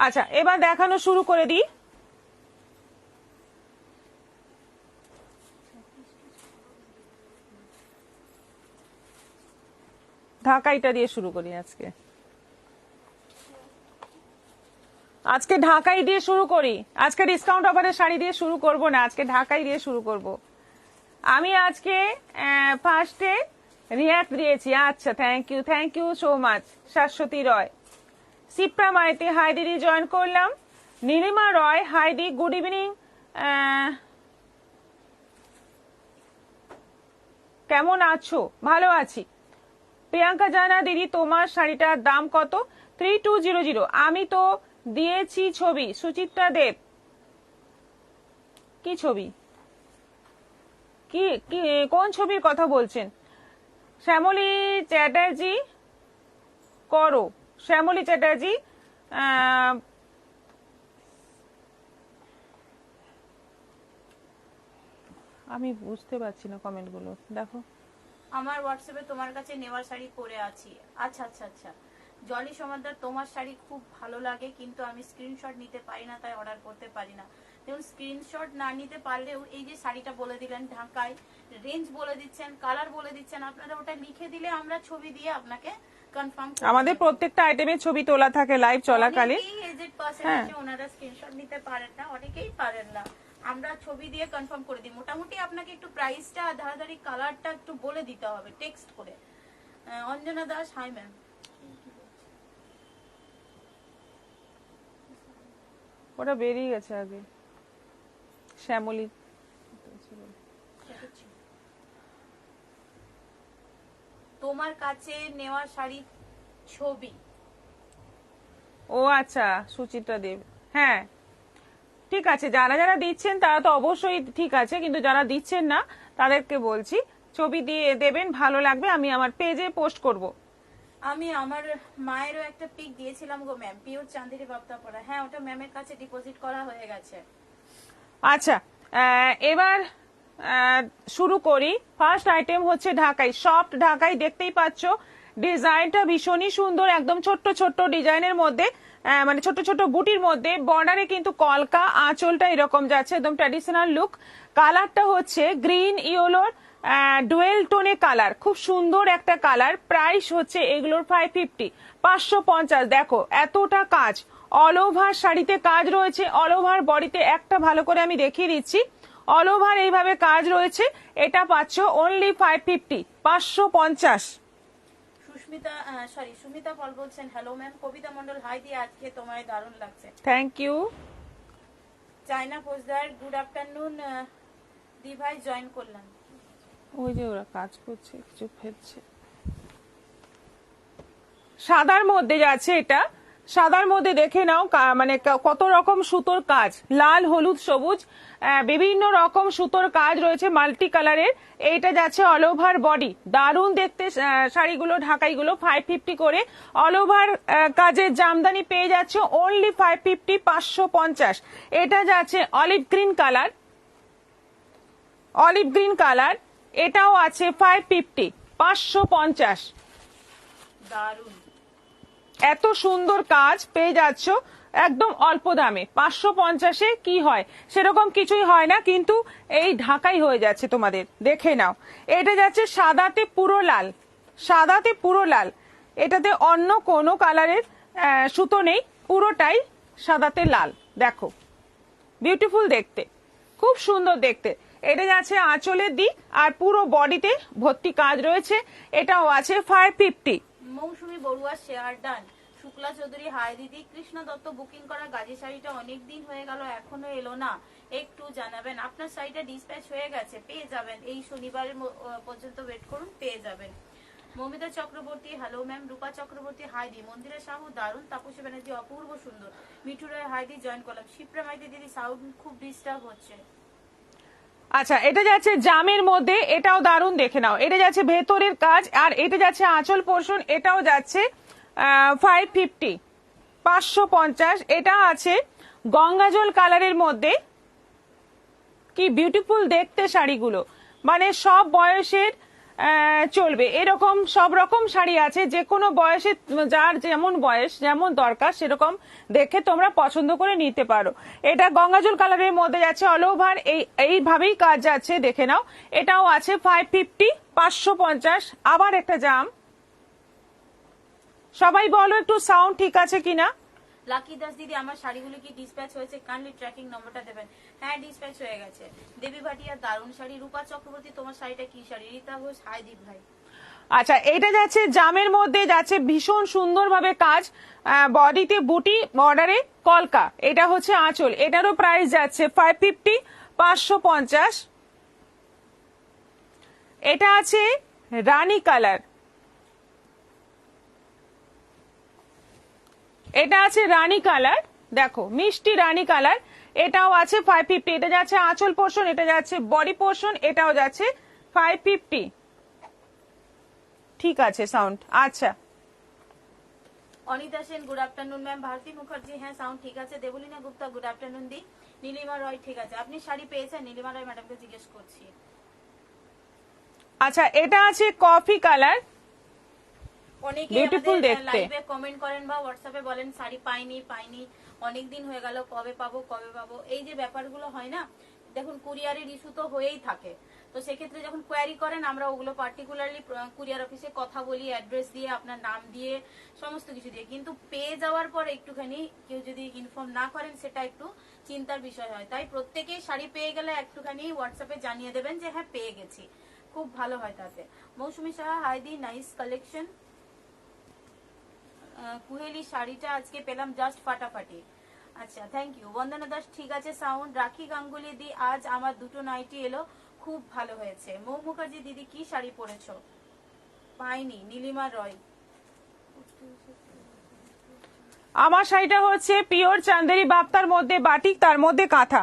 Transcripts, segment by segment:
আচ্ছা, এবার দেখানো শুরু করে দিই। ঢাকাইটা দিয়ে শুরু করি আজকে। আজকে ঢাকাই দিয়ে শুরু করি। আজকে ডিসকাউন্ট অফারের শাড়ি দিয়ে শুরু করব না, আজকে ঢাকাই দিয়ে শুরু করব। আমি আজকে ফার্স্টে রিয়াক্ট দিয়েছি। আচ্ছা, thank you so much Shashwati Roy. Sipra Maiti hi দিদি জয়েন করলাম। নীলিমা রয় হাই দি, গুড ইভিনিং। কেমন আছো? ভালো আছি। প্রিয়াঙ্কা জানা দিদি তোমার শাড়িটার দাম কত? 3200। আমি তো দিয়েছি ছবি। সুচিত্রা দেব, কি ছবি? কি কোন ছবির কথা বলছেন? শ্যামলী চ্যাটার্জি করো, শ্যামলী চ্যাটার্জি। আমি বুঝতে পারছি না কমেন্টগুলো, দেখো। আমার হোয়াটসঅ্যাপে তোমার কাছে নেওয়ার শাড়ি পরে আছি। আচ্ছা আচ্ছা আচ্ছা। জলি সমাদার তোমার শাড়ি খুব ভালো লাগে, কিন্তু আমি স্ক্রিনশট নিতে পারি না, তাই অর্ডার করতে পারি না। দেখুন, স্ক্রিনশট না নিতে পারলেও এই যে শাড়িটা বলে দিলেন ঢাকায়, রেঞ্জ বলে দিচ্ছেন, কালার বলে দিচ্ছেন, আপনারা ওটা লিখে দিলে আমরা ছবি দিয়ে আপনাকে কনফার্ম। আমাদের প্রত্যেকটা আইটেমের ছবি তোলা থাকে লাইভ চলাকালীন। এজেড পার্সন আছে, ওনারা স্ক্রিনশট নিতে পারেন না, অনেকেই পারেন না। আমরা ছবি দিয়ে কনফার্ম করে দিই। মোটামুটি আপনাকে একটু প্রাইসটা, ধারাধারি কালারটা একটু বলে দিতে হবে টেক্সট করে। Anjana Das hi ma'am. ওটা বেরিয়ে গেছে আগে, শ্যামলী। তোমার কাছে নেওয়া শাড়ি ছবি। ও আচ্ছা, সুচিত্রা দেব। হ্যাঁ ঠিক আছে, যারা যারা দিচ্ছেন তারা তো অবশ্যই ঠিক আছে, কিন্তু যারা দিচ্ছেন না তাদেরকে বলছি ছবি দিয়ে দেবেন, ভালো লাগবে, আমি আমার পেজে পোস্ট করব। আমি আমার মায়েরও একটা পিক দিয়েছিলাম গো ম্যাম, পিওর চাঁদেরি বাপ্তা পড়া। হ্যাঁ, ওটা ম্যামের কাছে ডিপোজিট করা হয়ে গেছে। আচ্ছা, এবার শুরু করি। ফার্স্ট আইটেম হচ্ছে ঢাকাই, সফট ঢাকাই। দেখতেই পাচ্ছ ডিজাইনটা ভীষণই সুন্দর, একদম ছোট্ট ছোট্ট ডিজাইনের মধ্যে, মানে ছোট ছোট বুটির মধ্যে, বর্ডারে কিন্তু কলকা, আঁচলটা এরকম যাচ্ছে, একদম ট্র্যাডিশনাল লুক। কালারটা হচ্ছে গ্রিন ইয়েলোর ডুয়েল টোনে কালার, খুব সুন্দর একটা কালার। প্রাইস হচ্ছে এগুলোর 550, 550। দেখো এতটা কাজ, অল ওভার শাড়িতে কাজ রয়েছে, অল ওভার বডিতে একটা ভালো করে আমি দেখিয়ে দিচ্ছি, অল ওভার এইভাবে কাজ রয়েছে। এটা পাচ্ছ অনলি 550, 550। সুমিতা পল বলছেন hello ma'am. Kabita Mondal hi দিয়ে, আজকে তোমায় দারুণ লাগছে। Thank you. Chaina Poddar good afternoon দি ভাই, জয়েন করলাম। ওই যে ওরা কাজ করছে, কিছু ফেলছে। সাদার মধ্যে যাচ্ছে এটা, সাদার মধ্যে দেখে নাও মানে কত রকম সুতোর কাজ, লাল হলুদ সবুজ বিভিন্ন রকম সুতোর কাজ রয়েছে মাল্টি কালারের। এইটা যাচ্ছে অল ওভার বডি, দারুণ দেখতে শাড়িগুলো, ঢাকাইগুলো 550 করে। অল ওভার কাজের জামদানি পেয়ে যাচ্ছে অনলি 550, 550। এটা যাচ্ছে olive green colour, olive green colour, এটাও আছে 550, 550। দারুণ, এত সুন্দর কাজ পেয়ে যাচ্ছ একদম অল্প দামে। 550-এ কি হয়? সেরকম কিছুই হয় না, কিন্তু এই ঢাকাই হয়ে যাচ্ছে তোমাদের। দেখে নাও, এটা যাচ্ছে সাদাতে পুরো লাল, সাদাতে পুরো লাল। এটাতে অন্য কোনো কালারের সুতো নেই, পুরোটাই সাদাতে লাল। দেখো বিউটিফুল দেখতে, খুব সুন্দর দেখতে। এটা যাচ্ছে আঁচলের দিক, আর পুরো বডিতে ভর্তি কাজ রয়েছে। এটাও আছে 550। Mousumi Barua share done. Shukla Chowdhury hi দিদি। কৃষ্ণ দত্ত বুকিং করা গাজি শাড়িটা অনেক দিন হয়ে গেল, এখনো এলো না, একটু জানাবেন। আপনার শাড়িটা ডিসপ্যাচ হয়ে গেছে, পেয়ে যাবেন, এই শনিবারের পর্যন্ত ওয়েট করুন, পেয়ে যাবেন। Mamita Chakraborty hello ma'am. রূপা চক্রবর্তী হাইদি। মন্দিরা সাহু দারুণ। তাপসী ব্যানার্জি অপূর্ব সুন্দর। মিঠু রায় হাইদি জয়েন করলাম। শিপ্রা মাইতি দিদি সাউন্ড খুব ডিস্টার্ব হচ্ছে। আচ্ছা, এটা যাচ্ছে জামের মধ্যে, এটাও দারুণ, দেখে নাও। এটা যাচ্ছে ভেতরের কাজ, আর এটা যাচ্ছে আঁচল পোর্শন, এটাও যাচ্ছে 550, 550। এটা আছে গঙ্গাজল কালারের মধ্যে, কি বিউটিফুল দেখতে শাড়িগুলো, মানে সব বয়সের চলবে। এরকম সব রকম শাড়ি আছে, যে কোনো বয়সে যার যেমন বয়স যেমন দরকার সেরকম দেখে তোমরা পছন্দ করে নিতে পারো। এটা গঙ্গাজল কালারের মধ্যে যাচ্ছে, অল ওভার এইভাবেই কাজ যাচ্ছে, দেখে নাও। এটাও আছে 550, 550। আবার একটা জাম, সবাই বলো একটু সাউন্ড ঠিক আছে কিনা। লাকি দাস দিদি, আমার শাড়িগুলো কি ডিসপ্যাচ হয়েছে? কাইন্ডলি ট্র্যাকিং নম্বরটা দেবেন। হ্যাঁ, ডিসপ্যাচ হয়ে গেছে। দেবী ভাটিয়া দারুণ শাড়ি। রূপা চক্রবর্তী, তোমার শাড়িটা কি শাড়ি? রীতা ঘোষ, হাই দীপ ভাই। আচ্ছা, এটা যাচ্ছে জামের মধ্যে যাচ্ছে, ভীষণ সুন্দরভাবে কাজ, বডিতে বুটি বর্ডারে কলকা। এটা হচ্ছে আঁচল, এটারও প্রাইস যাচ্ছে 550, 550। এটা আছে রানী কালার, এটা আছে রানী কালার, দেখো মিষ্টি রানী কালার। এটাও আছে 550। এটা যাচ্ছে আঁচল পোর্শন, এটা যাচ্ছে বডি পোর্শন, এটাও যাচ্ছে 550। ঠিক আছে সাউন্ড। আচ্ছা, Anita Sen, good afternoon ma'am. Bharati Mukherjee, হ্যাঁ সাউন্ড ঠিক আছে। দেবলীনা গুপ্তা, গুড আফটারনুন দি। নীলিমা রয়, ঠিক আছে। আপনি শাড়ি পেয়েছেন? নীলিমা রয় ম্যাডামকে জিজ্ঞেস করছি। আচ্ছা, এটা আছে কফি কালার, অনেকে Beautiful আমাদের দেখতে। লাইভে কমেন্ট করেন বা হোয়াটসঅ্যাপে বলেন শাড়ি পাইনি, অনেকদিন হয়ে গেল, কবে পাবো। এই যে ব্যাপারগুলো হয় না, দেখুন কুরিয়ারের ইস্যু তো হয়েই থাকে। তো সেক্ষেত্রে যখন কোয়ারি করেন আমরা ওগুলো পার্টিকুলারলি কুরিয়ার অফিসে কথা বলি, অ্যাড্রেস দিয়ে, আপনার নাম দিয়ে, সমস্ত কিছু দিয়ে। কিন্তু পেয়ে যাওয়ার পর একটুখানি কেউ যদি ইনফর্ম না করেন সেটা একটু চিন্তার বিষয় হয়। তাই প্রত্যেকেই শাড়ি পেয়ে গেলে একটুখানি হোয়াটসঅ্যাপে জানিয়ে দেবেন যে হ্যাঁ পেয়ে গেছি, খুব ভালো হয় তাতে। মৌসুমী সাহা, হাইদি, নাইস কালেকশন। কুহেলি শাড়িটা আজকে পেলাম জাস্ট ফাটাফাটি। আচ্ছা, থ্যাংক ইউ। বন্দনা দাস, ঠিক আছে সাউন্ড। রাখি গাঙ্গুলি দি, আজ আমার দুটো নাইটি এলো, খুব ভালো হয়েছে। মৌ মুখার্জি দিদি, কি শাড়ি পরেছো? পাইনি। নীলিমা রয়, আমার শাড়িটা হচ্ছে পিওর চান্দেরি বাপ্তার মধ্যে বাটিক, তার মধ্যে কাঁথা।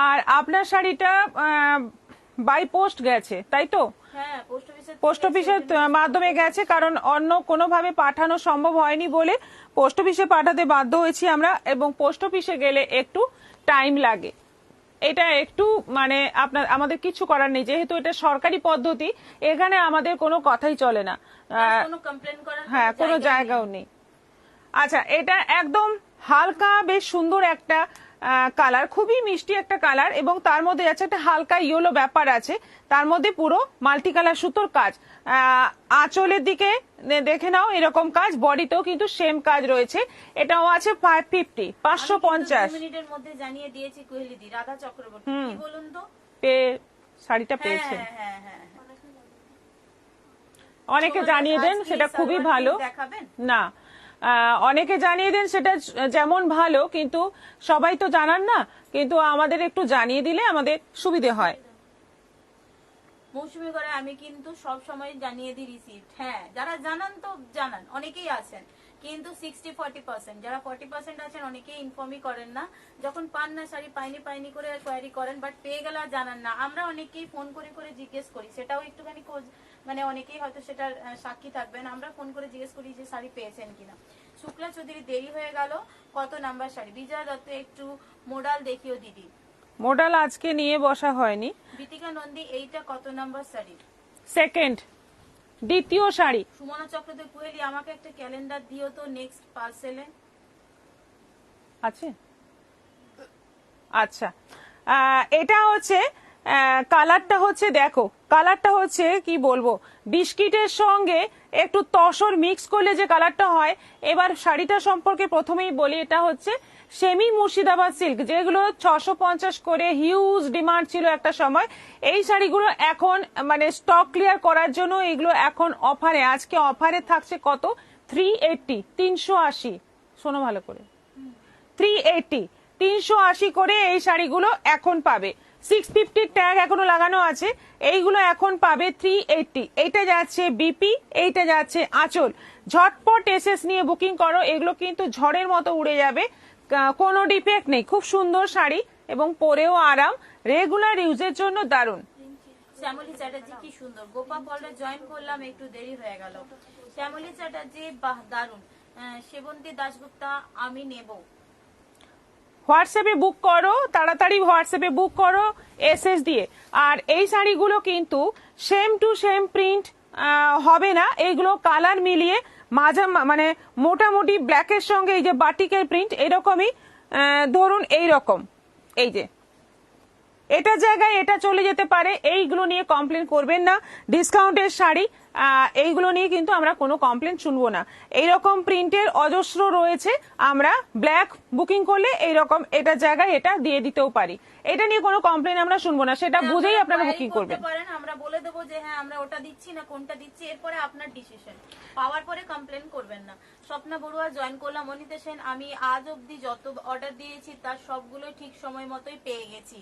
আর আপনার শাড়িটা বাই পোস্ট গেছে, তাই তো? হ্যাঁ পোস্ট অফিসের মাধ্যমে গেছে, কারণ অন্য কোনোভাবে পাঠানো সম্ভব হয়নি বলে পোস্ট অফিসে পাঠাতে বাধ্য হয়েছি আমরা, এবং পোস্ট অফিসে গেলে একটু টাইম লাগে। এটা একটু মানে আমাদের কিছু করার নেই, যেহেতু এটা সরকারি পদ্ধতি, এখানে আমাদের কোনো কথাই চলে না। কোনো কমপ্লেন করার হ্যাঁ, কোনো জায়গাও নেই। আচ্ছা, এটা একদম হালকা বেশ সুন্দর একটা কালার, খুবই মিষ্টি একটা কালার, এবং তার মধ্যে যাচ্ছে একটা হালকা ইয়েলো ব্যাপার আছে, তার মধ্যে পুরো মাল্টি কালার সুতোর কাজ। আঁচলের দিকে দেখে নাও এরকম কাজ, বডিতেও কিন্তু সেম কাজ রয়েছে। এটাও আছে 550, 550। মিনিটের মধ্যে জানিয়ে দিয়েছি কুহেলি দি। রাধা চক্রবর্তী, কি বলুন তো? শাড়িটা পেয়েছে, হ্যাঁ হ্যাঁ, অনেকে জানিয়ে দেন, সেটা খুবই ভালো। দেখাবেন না, অনেকে জানিয়ে দেন, সেটা যেমন ভালো, কিন্তু সবাই তো জানান না, কিন্তু আমাদের একটু জানিয়ে দিলে আমাদের সুবিধে হয়। মৌসুমি করে, আমি কিন্তু সব সময় জানিয়ে দিই রিসিপ্ট। হ্যাঁ, যারা জানান তো জানান, অনেকেই আছেন, কিন্তু 60-40%, যারা 40% আছেন অনেকেই ইনফর্মই করেন না। যখন পান না শাড়ি, পাইনি করে কোয়ারি করেন, বাট পেয়ে গেলে আর জানান না। আমরা অনেকেই ফোন করে জিজ্ঞেস করি, সেটাও একটুখানি মানে অনেকেই হয়তো সেটার সাক্ষী থাকবেন, আমরা ফোন করে জিজ্ঞেস করি যে শাড়ি পেয়েছেন কিনা। শুক্লা চৌধুরী, দেরি হয়ে গেল, কত নাম্বার শাড়ি? বিজয় দত্ত, একটু মোডাল দেখিও দিদি। মোডাল আজকে নিয়ে বসা হয়নি। বিতিকা নন্দী, এইটা কত নাম্বার শাড়ি? সেকেন্ড, দ্বিতীয় শাড়ি। সুমনা চক্রবর্তী, কুহেলি, আমাকে একটা ক্যালেন্ডার দিও তো নেক্সট পার্সেলে। আছে? আচ্ছা, এটা হচ্ছে কালারটা হচ্ছে, দেখো কালারটা হচ্ছে কি বলবো, বিস্কিটের সঙ্গে একটু তসর মিক্স করলে যে কালারটা হয়। এবার শাড়িটা সম্পর্কে প্রথমেই বলি, এটা হচ্ছে সেমি মুর্শিদাবাদ সিল্ক, যেগুলো 650 করে হিউজ ডিমান্ড ছিল একটা সময়। এই শাড়িগুলো এখন মানে স্টক ক্লিয়ার করার জন্য এগুলো এখন অফারে, আজকে অফারে থাকছে কত? 380, 380। শোনো ভালো করে, 380, 380 করে এই শাড়িগুলো এখন পাবে। 650 ট্যাগ এখনো লাগানো আছে, এইগুলো এখন পাবে 380। এইটা যাচ্ছে বিপি, এইটা যাচ্ছে আঁচল। ঝটপট এসএস নিয়ে বুকিং করো, এগুলো কিন্তু ঝড়ের মতো উড়ে যাবে, কোনো ডিফেক্ট নেই। খুব সুন্দর শাড়ি এবং পরেও আরাম, রেগুলার ইউজের জন্য দারুণ। শ্যামলী চ্যাটার্জি, কি সুন্দর। গোপা পলে জয়েন করলাম, একটু দেরি হয়ে গেল। শ্যামলী চ্যাটার্জি, বাহ দারুণ। সেবন্তী দাশগুপ্তা, আমি নেব। হোয়াটসঅ্যাপে বুক করো, তাড়াতাড়ি হোয়াটসঅ্যাপে বুক করো এসএস দিয়ে। আর এই শাড়িগুলো কিন্তু সেম টু সেম প্রিন্ট, হবে না। এইগুলো কালার মিলিয়ে মানে মোটামুটি ব্ল্যাকের সঙ্গে এই যে বাটিকের প্রিন্ট এরকমই, ধরুন এইরকম, এই যে এটা জায়গায় এটা চলে যেতে পারে, এইগুলো নিয়ে কমপ্লেন করবেন না। ডিসকাউন্টের শাড়ি এইগুলো নিয়ে কিন্তু আমরা কোনো কমপ্লেন শুনবো না। এইরকম প্রিন্টের অজস্র রয়েছে, আমরা ব্ল্যাক বুকিং করলে এইরকম এটা জায়গায় এটা দিয়ে দিতেও পারি, এটা নিয়ে কোনো কমপ্লেন আমরা শুনবো না, সেটা বুঝেই আপনারা বুকিং করবেন। আমরা বলে দেবো যে হ্যাঁ আমরা ওটা দিচ্ছি না কোনটা দিচ্ছি, এরপরে আপনার ডিসিশন, পাওয়ার পরে কমপ্লেন করবেন না। স্বপ্না বড়ুয়া জয়েন করলাম। অনিতা সেন, আমি আজ অব্দি যত অর্ডার দিয়েছি তার সবগুলো ঠিক সময় মতোই পেয়ে গেছি।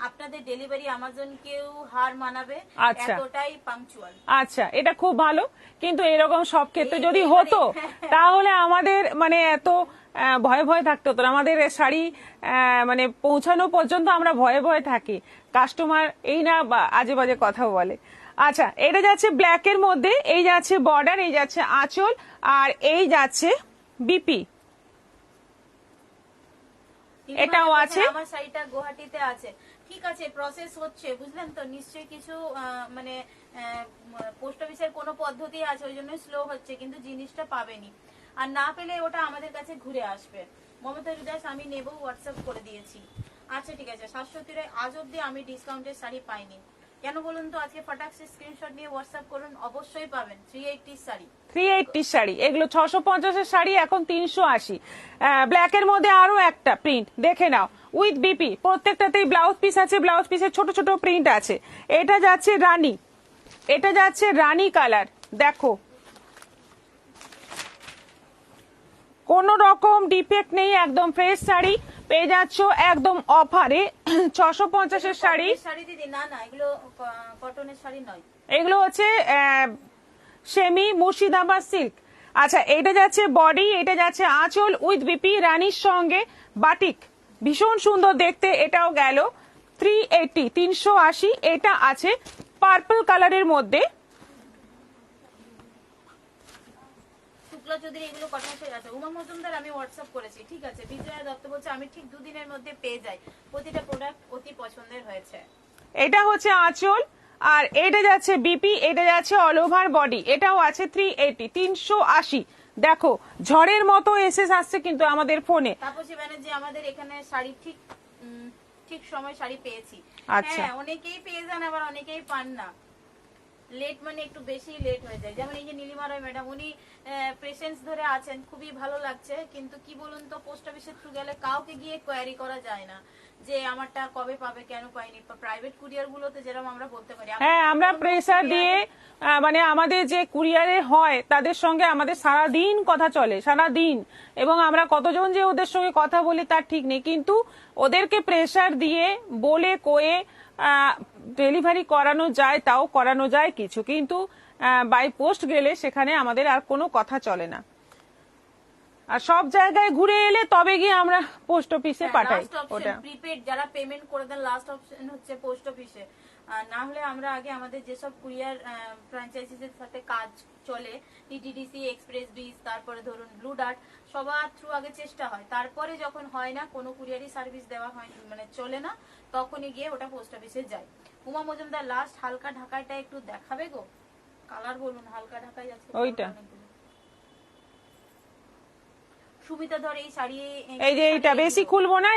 আপনাদের ডেলিভারি আমাজনকেও হার মানাবে, এতটাই পাংচুয়াল। আচ্ছা, এটা খুব ভালো, কিন্তু এরকম সব ক্ষেত্রে যদি হতো তাহলে আমাদের মানে এত ভয়ে ভয়ে থাকতে হতো না। আমাদের শাড়ি মানে পৌঁছানো পর্যন্ত আমরা ভয়ে ভয়ে থাকি, কাস্টমার এই না আজে বাজে কথা বলে। আচ্ছা, এটা যাচ্ছে ব্ল্যাকের মধ্যে, এই যাচ্ছে বর্ডার, এই যাচ্ছে আঁচল, আর এই যাচ্ছে বিপি, এটাও আছে। আমার শাড়িটা গুয়াহাটিতে আছে, ঠিক আছে, প্রসেস হচ্ছে, বুঝলেন তো, নিশ্চয়ই কিছু মানে পোস্ট অফিসের কোনো পদ্ধতি আছে, ওই জন্য স্লো হচ্ছে, কিন্তু জিনিসটা পাবেনি। আর না পেলে ওটা আমাদের কাছে ঘুরে আসবে। মমতা হৃদয় আমি নেব, হোয়াটসঅ্যাপ করে দিয়েছি। আচ্ছা ঠিক আছে। 700 আজ অব্দি আমি ডিসকাউন্টের শাড়ি পাইনি, কেন বলুন তো? আজকে ফটাকসে স্ক্রিনশট নিয়ে হোয়াটসঅ্যাপ করুন, অবশ্যই পাবেন। 380 শাড়ি, 380 শাড়ি, এগুলো 650 শাড়ি এখন 380। ব্ল্যাকের মধ্যে আরো একটা প্রিন্ট দেখে নাও, উইথ বিপি, প্রত্যেকটাতেই ব্লাউজ পিস আছে, ব্লাউজ পিসের ছোট ছোট প্রিন্ট আছে। এটা যাচ্ছে রানী, এটা যাচ্ছে রানী কালার, দেখো কোন রকম ডিফেক্ট নেই, একদম ফ্রেশ শাড়ি পেয়ে যাচ্ছ একদম অফারে। 650 শাড়ি, দিদি না না, এগুলো কটনের শাড়ি নয়, এগুলো হচ্ছে সেমি মুর্শিদাবাদ সিল্ক। আচ্ছা, এটা যাচ্ছে বডি, এটা যাচ্ছে আঁচল উইথ বিপি, রানীর সঙ্গে বাটিক, ভীষণ সুন্দর দেখতে। এটাও গেল 380, 380। এটা আছে পার্পল কালারের মধ্যে। শুক্লা চৌধুরী, এগুলো কটনের শাড়ি আছে। উমা মজুমদার, আমি হোয়াটসঅ্যাপ করেছি, ঠিক আছে। বিজয়া দত্ত বলছে আমি ঠিক 2 দিনের মধ্যে পেয়ে যাই, প্রতিটা প্রোডাক্ট অতি পছন্দের হয়েছে। এটা হচ্ছে আঁচল, আর এটা যাচ্ছে বিপি, এটা যাচ্ছে অল ওভার বডি, এটাও আছে 380, 380। দেখো ঝড়ের মতো এসএস আসছে কিন্তু আমাদের ফোনে। তাপসী ব্যানার্জি, আমাদের এখানে শাড়ি ঠিক ঠিক সময় শাড়ি পেয়েছি। আচ্ছা, হ্যাঁ, অনেকেই পেয়ে যান, আবার অনেকেই পান না, লেট মানে একটু বেশি লেট হয়ে যায়। যেমন এই যে নীলিমা রায় ম্যাডাম, উনি পেশেন্স ধরে আছেন, খুবই ভালো লাগছে, কিন্তু কি বলুন তো, পোস্ট অফিসের থ্রু গেলে কাউকে গিয়ে কোয়ারি করা যায় না যে আমারটা কবে পাবে, কেন পাইনি। প্রাইভেট কুরিয়ার গুলোতে যেরকম আমরা বলতে পারি, হ্যাঁ আমরা প্রেসার দিয়ে মানে আমাদের যে কুরিয়ারে হয় তাদের সঙ্গে আমাদের সারা দিন কথা চলে, সারা দিন, এবং আমরা কতজন যে ওদের সঙ্গে কথা বলি তার ঠিক নেই, কিন্তু ওদেরকে প্রেসার দিয়ে বলে কয়ে ডেলিভারি করানো যায়, তাও করানো যায় কিছু, কিন্তু বাই পোস্ট গেলে সেখানে আমাদের আর কোনো কথা চলে না। আর সব জায়গায় ঘুরে এলে তবে গিয়ে আমরা পোস্ট অফিসে পাঠাই। ওটা প্রিপেড যারা পেমেন্ট করে দেন, লাস্ট অপশন হচ্ছে পোস্ট অফিসে। না হলে আমরা আগে আমাদের যেসব কুরিয়ার ফ্র্যাঞ্চাইজিসের সাথে কাজ চলে, টিটিডিসি, এক্সপ্রেস বিস, তারপরে ধরুন ব্লু ডার্ট, সবার থ্রু আগে চেষ্টা হয়, তারপরে যখন হয় না, কোনো কুরিয়ারি সার্ভিস দেওয়া হয় মানে চলে না, তখনই গিয়ে ওটা পোস্ট অফিসে যায়। উমা মজুমদার, লাস্ট হালকা ঢাকাইটা একটু দেখাবে গো, কালার বলুন, হালকা ঢাকাই আছে ওইটা। সুমিতা ধর, এই শাড়ি, এই যে এইটা বেশি খুলবো না,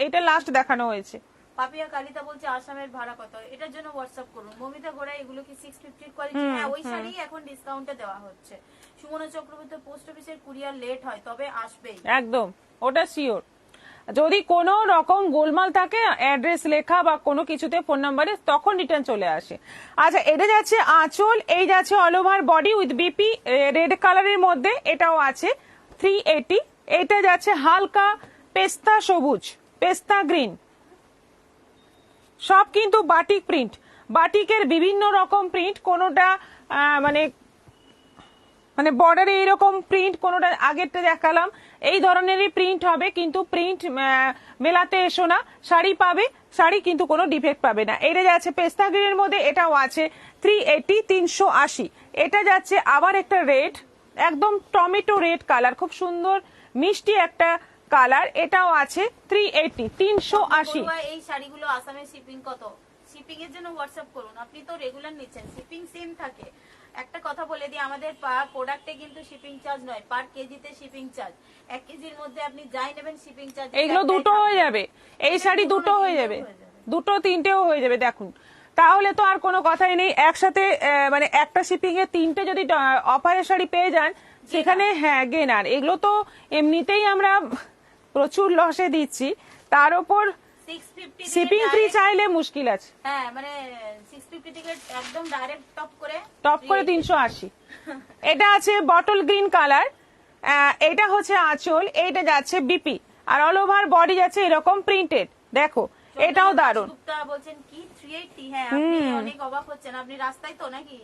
এইটা লাস্ট দেখানো হয়েছে। পাপিয়া কালিতা বলছে আসামের ভাড়া কত, এটার জন্য হোয়াটসঅ্যাপ করুন। মমিতা ঘোড়া, এগুলো কি 650 কোয়ালিটি? হ্যাঁ, ওই শাড়ি এখন ডিসকাউন্টে দেওয়া হচ্ছে। সুমনা চক্রবর্তী, পোস্ট অফিসের কুরিয়ার লেট হয় তবে আসবেই, একদম ওটা শিওর। যদি কোনো রকম গোলমাল থাকে, অ্যাড্রেস লেখা বা কোনো কিছুতে ফোন নাম্বারে, তখন রিটার্ন চলে আসে। আচ্ছা, এটা যাচ্ছে আঁচল, এই যাচ্ছে all over body with BP, red কালারের মধ্যে, এটাও আছে 380। এটা যাচ্ছে হালকা পেস্তা সবুজ, পেস্তা গ্রিন, সব কিন্তু বাটিক প্রিন্ট, বাটিকের বিভিন্ন রকম প্রিন্ট, কোনোটা মানে মানে বর্ডারে এরকম প্রিন্ট, কোনোটা আগেরটা দেখালাম এই ধরনেরই প্রিন্ট হবে, কিন্তু প্রিন্ট মেলাতে এসো না, শাড়ি পাবে, শাড়ি কিন্তু কোনো ডিফেক্ট পাবে না। এটা যাচ্ছে পেস্তা গ্রিনের মধ্যে, এটাও আছে 380, 380। এটা যাচ্ছে আবার একটা রেড, একদম টমেটো রেড কালার, খুব সুন্দর মিষ্টি একটা কালার, এটাও আছে 380, 380। এই শাড়িগুলো আসামের শিপিং কত? শিপিং এর জন্য হোয়াটসঅ্যাপ করুন। আপনি তো রেগুলার নিচ্ছেন, শিপিং সেম থাকে। একটা কথা বলে দিই, আমাদের প্রোডাক্টে কিন্তু শিপিং চার্জ নয়, পার কেজিতে শিপিং চার্জ। 1 কেজির মধ্যে আপনি যাই নেবেন শিপিং চার্জ এইগুলো দুটো হয়ে যাবে, এই শাড়ি দুটো হয়ে যাবে, দুটো তিনটেও হয়ে যাবে। দেখুন তাহলে তো আর কোনো কথাই নেই, একসাথে মানে একটা শিপিং এ তিনটে যদি অফারের শাড়ি পেয়ে যান সেখানে, হ্যাঁ গেনার। এগুলো তো এমনিতেই আমরা প্রচুর লসে দিচ্ছি, তার উপর 650 শিপিং ফ্রি চাইলে মুশকিল আছে। হ্যাঁ মানে 650 থেকে একদম ডাইরেক্ট টপ করে 380। এটা আছে বটল গ্রিন কালার, এটা হচ্ছে আঁচল, এইটা যাচ্ছে বিপি, আর অল ওভার বডি যাচ্ছে এরকম প্রিন্টেড। দেখো এটাও দারুণ। গুপ্তা বলছেন কি 380? হ্যাঁ আপনি অনেক অবাক হচ্ছেন, আপনি রাস্তায় তো নাকি?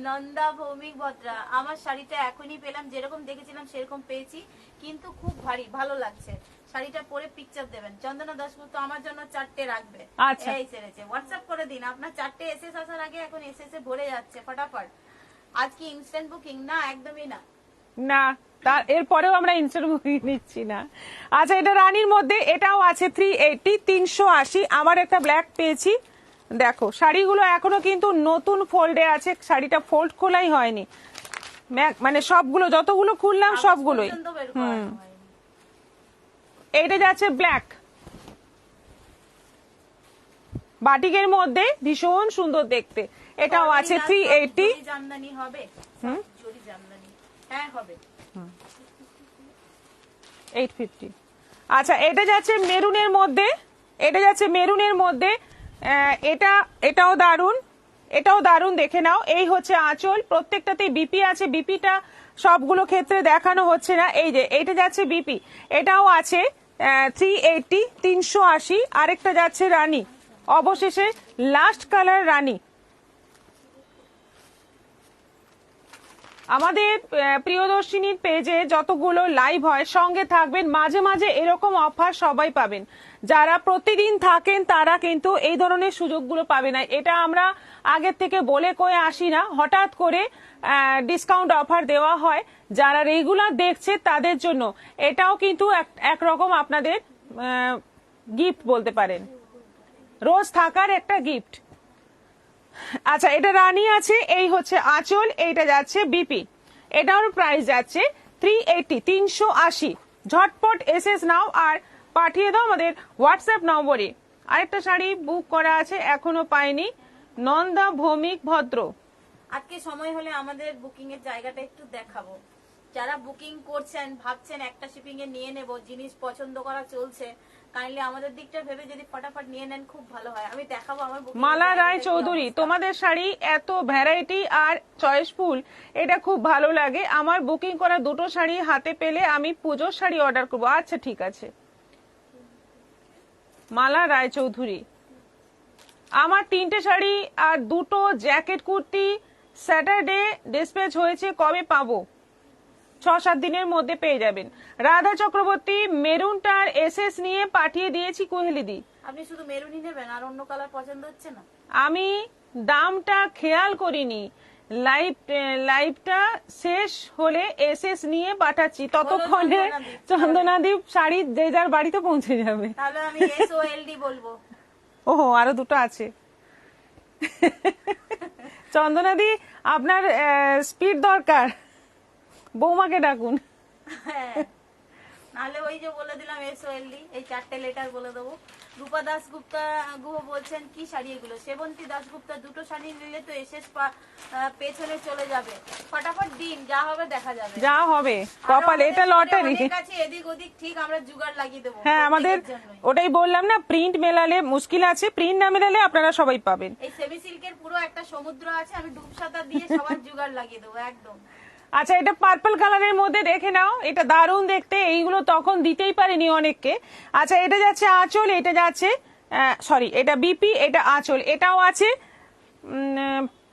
নন্দা ভৌমিক ভদ্রা, আমার শাড়িটা এখনই পেলাম, যেরকম দেখেছিলাম সেরকম পেয়েছি, কিন্তু খুব ভারী, ভালো লাগছে। শাড়িটা পরে পিকচার দেবেন। চন্দনা দাশগুপ্ত আমার জন্য 4টে রাখবে। আচ্ছা। এই সেরেছে, হোয়াটসঅ্যাপ করে দিন। আপনার 4টে এসএস আসার আগে এখন এসএস এ ভরে যাচ্ছে ফটাফট। আজ কি ইনস্ট্যান্ট বুকিং? না, একদমই না। না, তার এরপরেও আমরা ইনস্ট্যান্ট বুকিং নিচ্ছি না। আচ্ছা এটা রানীর মধ্যে, এটাও আছে 380, 380। আমার একটা ব্ল্যাক পেয়েছি। দেখো শাড়িগুলো এখনো কিন্তু নতুন ফোল্ডে আছে, শাড়িটা ফোল্ড খোলাই হয়নি, মানে সবগুলো যতগুলো খুললাম সবগুলোই। পর্যন্ত বের করানো হয়নি। এইটা যাচ্ছে ব্ল্যাক, বাটিকের মধ্যে ভীষণ সুন্দর দেখতে। এটাও আছে 380। জরি জামদানি হবে? জরি জামদানি, হ্যাঁ হবে। 850। আচ্ছা এটা যাচ্ছে মেরুনের মধ্যে, এটা যাচ্ছে মেরুনের মধ্যে, এটাও দারুন, এটাও দারুন, দেখে নাও। এই হচ্ছে আঁচল, প্রত্যেকটাতেই বিপি আছে, বিপিটা সবগুলো ক্ষেত্রে দেখানো হচ্ছে না। এই যে এইটা যাচ্ছে বিপি, এটাও আছে 380, 380। আরেকটা যাচ্ছে রানী, অবশেষে লাস্ট কালার রানী। আমাদের প্রিয়দর্শিনীর পেজে যতগুলো লাইভ হয় সঙ্গে থাকবেন, মাঝে মাঝে এরকম অফার সবাই পাবেন। যারা প্রতিদিন থাকেন তারা কিন্তু এই ধরনের সুযোগগুলো পাবে না। এটা আমরা আগের থেকে বলে কয়ে আসি না, হঠাৎ করে ডিসকাউন্ট অফার দেওয়া হয়। যারা রেগুলার দেখছে তাদের জন্য এটাও কিন্তু একরকম আপনাদের গিফট বলতে পারেন, রোজ থাকার একটা গিফট। আচ্ছা এটা রানী আছে, এই হচ্ছে আঁচল, এইটা যাচ্ছে বিপি, এটার প্রাইস যাচ্ছে 380, 380। ঝটপট এসএস নাও আর পাঠিয়ে দাও আমাদের হোয়াটসঅ্যাপ নম্বরে। আরেকটা শাড়ি বুক করা আছে, এখনো পাইনি, নন্দা ভৌমিক ভদ্র। আজকে সময় হলে আমাদের বুকিং এর জায়গাটা একটু দেখাবো। যারা বুকিং করছেন, ভাবছেন একটা শিপিং এ নিয়ে নেব, জিনিস পছন্দ করা চলছে, কাইন্ডলি আমাদের দিকটা ভেবে যদি ফটাফট নিয়ে নেন খুব ভালো হয়। আমি দেখাবো আমার booking এর মালা জায়গাটা রায় কি চৌধুরী, অবস্থা। তোমাদের শাড়ি এত ভ্যারাইটি আর চয়েসফুল, এটা খুব ভালো লাগে। আমার বুকিং করা দুটো শাড়ি হাতে পেলে আমি পুজোর শাড়ি অর্ডার করবো। আচ্ছা ঠিক আছে। মালা রায় চৌধুরী, আমার 3টে শাড়ি আর দুটো জ্যাকেট কুর্তি স্যাটারডে ডিসপ্যাচ হয়েছে, কবে পাবো? 6-7 দিনের মধ্যে পেয়ে যাবেন। রাধা চক্রবর্তী, মেরুনটার এসএস নিয়ে পাঠিয়ে দিয়েছি কোহেলিদি। আপনি শুধু মেরুনি নেবেন আর অন্য কালার পছন্দ হচ্ছে না? আমি দামটা খেয়াল করিনি, লাইভটা শেষ হলে এসএস নিয়ে পাঠাচ্ছি, ততক্ষণে চন্দনাদীপ শাড়ি যে যার বাড়িতে পৌঁছে যাবে। তাহলে আমি SOLD বলবো। ওহো আরো দুটো আছে। চন্দনাদি আপনার স্পিড দরকার, বৌমাকে ডাকুন। হ্যাঁ, নাহলে ওই যে বলে দিলাম SOLD, এই 4টে লেটার বলে দেবো। রূপা দাশগুপ্তা গুহ বলছেন কি শাড়ি এগুলো? সেবন্তী দাশগুপ্তা, দুটো শাড়ি নিলে তো এসএস পেছনে চলে যাবে। ফটাফট দিন, যা হবে দেখা যাবে। যা হবে কপালে, এটা লটারি। এদিক ওদিক ঠিক আমরা জুগাড় লাগিয়ে দেবো। হ্যাঁ আমাদের ওটাই বললাম না, প্রিন্ট মেলালে মুশকিল আছে, প্রিন্ট না মেলালে আপনারা সবাই পাবেন। এই সেমি সিল্কের পুরো একটা সমুদ্র আছে, আমি ডুবসাঁতার দিয়ে সবার জুগাড় লাগিয়ে দেবো একদম। আচ্ছা এটা পার্পল কালারের মধ্যে, দেখে নাও, এটা দারুণ দেখতে। এইগুলো তখন দিতেই পারিনি অনেককে। আচ্ছা এটা যাচ্ছে আঁচল, এটা যাচ্ছে সরি এটা বিপি, এটা আঁচল, এটাও আছে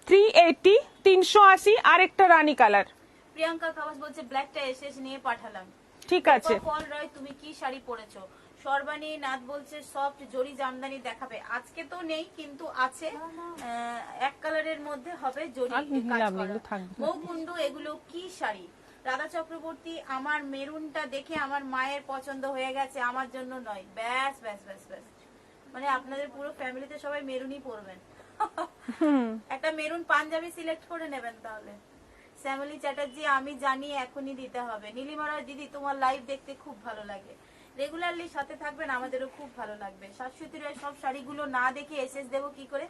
380, 380। আরেকটা রানী কালার। প্রিয়াঙ্কা খাবাস বলছে ব্ল্যাকটা এসএস নিয়ে পাঠালাম। ঠিক আছে। পল রয়, তুমি কি শাড়ি পরেছো? সর্বাণী নাথ বলছে সফট জরি জামদানি দেখাবে। আজকে তো নেই কিন্তু আছে, এক কালারের মধ্যে হবে জরি কাজ করা। মৌকুন্ডু, এগুলো কি শাড়ি? রাধা চক্রবর্তী, আমার মেরুনটা দেখে আমার মায়ের পছন্দ হয়ে গেছে, আমার জন্য নয়। ব্যাস ব্যাস ব্যাস ব্যাস, মানে আপনাদের পুরো ফ্যামিলিতে সবাই মেরুনই পরবেন। একটা মেরুন পাঞ্জাবি সিলেক্ট করে নেবেন তাহলে। শ্যামলী চ্যাটার্জি, আমি জানি এখনই দিতে হবে। নীলিমা রায় দিদি, তোমার লাইভ দেখতে খুব ভালো লাগে, রেগুলারলি সাথে থাকবেন, আমাদেরও খুব ভালো লাগবে। শাশ্বতী রায়, সব শাড়িগুলো না দেখে এসএস দেবো কি করে?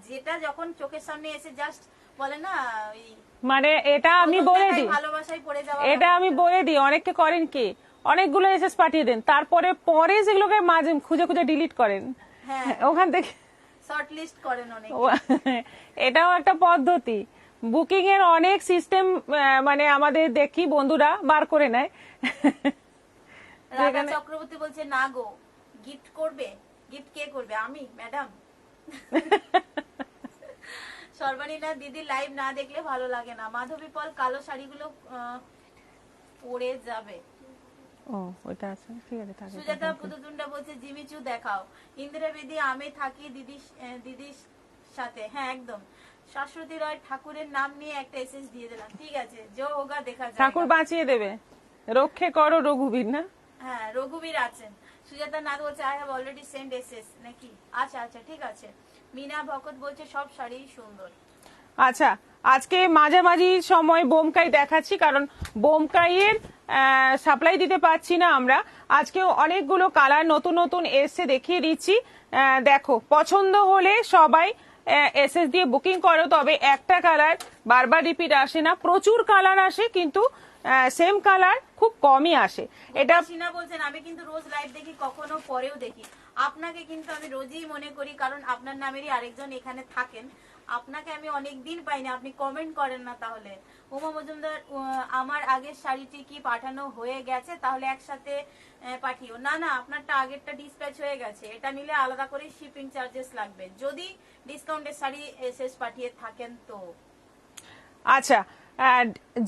যেটা যখন চোখের সামনে এসে জাস্ট বলে না ওই, মানে এটা আমি বলে দিই, ভালোবাসায় পড়ে যাওয়া। এটা আমি বলে দিই, অনেককে করেন কি অনেকগুলো এসএস পাঠিয়ে দেন, তারপরে পরে যেগুলোকে মাঝে খুঁজে খুঁজে ডিলিট করেন, হ্যাঁ ওখান থেকে শর্ট লিস্ট করেন অনেক। এটাও একটা পদ্ধতি। বুকিং এর অনেক সিস্টেম মানে আমাদের দেখি বন্ধুরা বার করে নেয়। রাধা চক্রবর্তী বলছে না গো, গিফট করবে? গিফট কে করবে? আমি ম্যাডাম। সর্বানীনা দিদি, লাইভ না দেখলে ভালো লাগে না। মাধবী পল, কালো শাড়িগুলো পরে যাবে। ও ওটা আছে, ঠিক আছে থাকে। সুজাতা পুতুতুন্ডা বলছে জিমিচু দেখাও। ইন্দিরা বেদি, আমি থাকি দিদির সাথে। হ্যাঁ একদম। শাশ্বতী রায়, ঠাকুরের নাম নিয়ে একটা এসএস দিয়ে দিলাম। ঠিক আছে, জো হোগা দেখা যায়। ঠাকুর বাঁচিয়ে দেবে, রক্ষে করো রঘুবীর না? হ্যাঁ রঘুবীর আছেন। সুজাতা নাথ বলছে I have already send SS নাকি? আচ্ছা আচ্ছা ঠিক আছে। মিনা ভকত বলছে সব শাড়ি সুন্দর। আচ্ছা, আজকে মাঝামাঝি সময় বোমকাই দেখাচ্ছি, কারণ বোমকাইয়ের সাপ্লাই দিতে পারছি না আমরা। আজকেও অনেকগুলো কালার নতুন নতুন এসে দেখিয়ে দিচ্ছি। দেখো, পছন্দ হলে সবাই এসএস দিয়ে বুকিং করো। তবে একটা কালার বারবার রিপিট আসে না, প্রচুর কালার আসে, কিন্তু সেম কালার খুব কমই আসে। এটা সিনা বলছেন আমি কিন্তু রোজ লাইভ দেখি, কখনো পরেও দেখি। আপনাকে কিন্তু আমি রোজই মনে করি, কারণ আপনার নামেরই আরেকজন এখানে থাকেন। আপনাকে আমি অনেক দিন পাইনি, আপনি কমেন্ট করেন না। তাহলে উমা মজুমদার, আমার আগের শাড়িটি কি পাঠানো হয়ে গেছে? তাহলে একসাথে পাঠিও। না না, আপনারটা আগেরটা ডিসপ্যাচ হয়ে গেছে। এটা নিলে আলাদা করে শিপিং চার্জেস লাগবে, যদি ডিসকাউন্টের শাড়ি শেষ পাঠিয়ে থাকেন তো। আচ্ছা,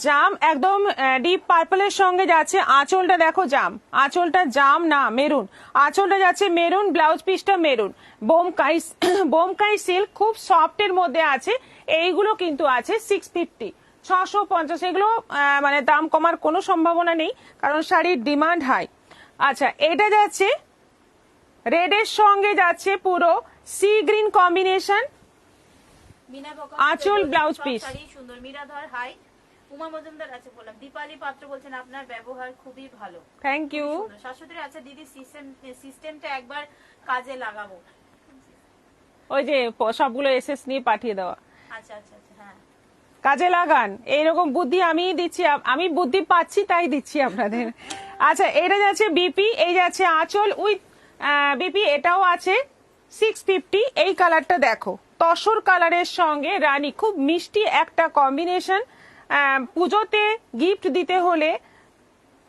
জাম একদম ডিপ পার্পলের সঙ্গে যাচ্ছে। আঁচলটা দেখো, জাম, আঁচলটা জাম না মেরুন, আঁচলটা যাচ্ছে মেরুন, ব্লাউজ পিসটা মেরুন। বোমকাই বোমকাই সিল্ক খুব সফট এর মধ্যে আছে। এইগুলো কিন্তু আছে 650, 650। এগুলো মানে দাম কমার কোনো সম্ভাবনা নেই, কারণ শাড়ির ডিমান্ড হাই। আচ্ছা, এটা যাচ্ছে রেডের সঙ্গে যাচ্ছে পুরো সি গ্রিন কম্বিনেশন, আঁচল ব্লাউজ পিস। সুন্দর। মীরাধর হাই। উমা মজুমদার আছে বললাম। দীপালি পাত্র বলছেন আপনার ব্যবহার খুবই ভালো। Thank you. শাশ্বতী আছে দিদি, সিস্টেমটা একবার কাজে লাগাবো। ওই যে সবগুলো এসএস নিয়ে পাঠিয়ে দেওয়া। আচ্ছা আচ্ছা আচ্ছা, হ্যাঁ কাজে লাগান, এইরকম বুদ্ধি আমি দিচ্ছি, আমি বুদ্ধি পাচ্ছি তাই দিচ্ছি আপনাদের। আচ্ছা, এটা যাচ্ছে বিপি, এই যাচ্ছে আঁচল উইথ বিপি, এটাও আছে 650। এই কালারটা দেখো, তসর কালারের সঙ্গে রানী, খুব মিষ্টি একটা কম্বিনেশন। পুজোতে গিফট দিতে হলে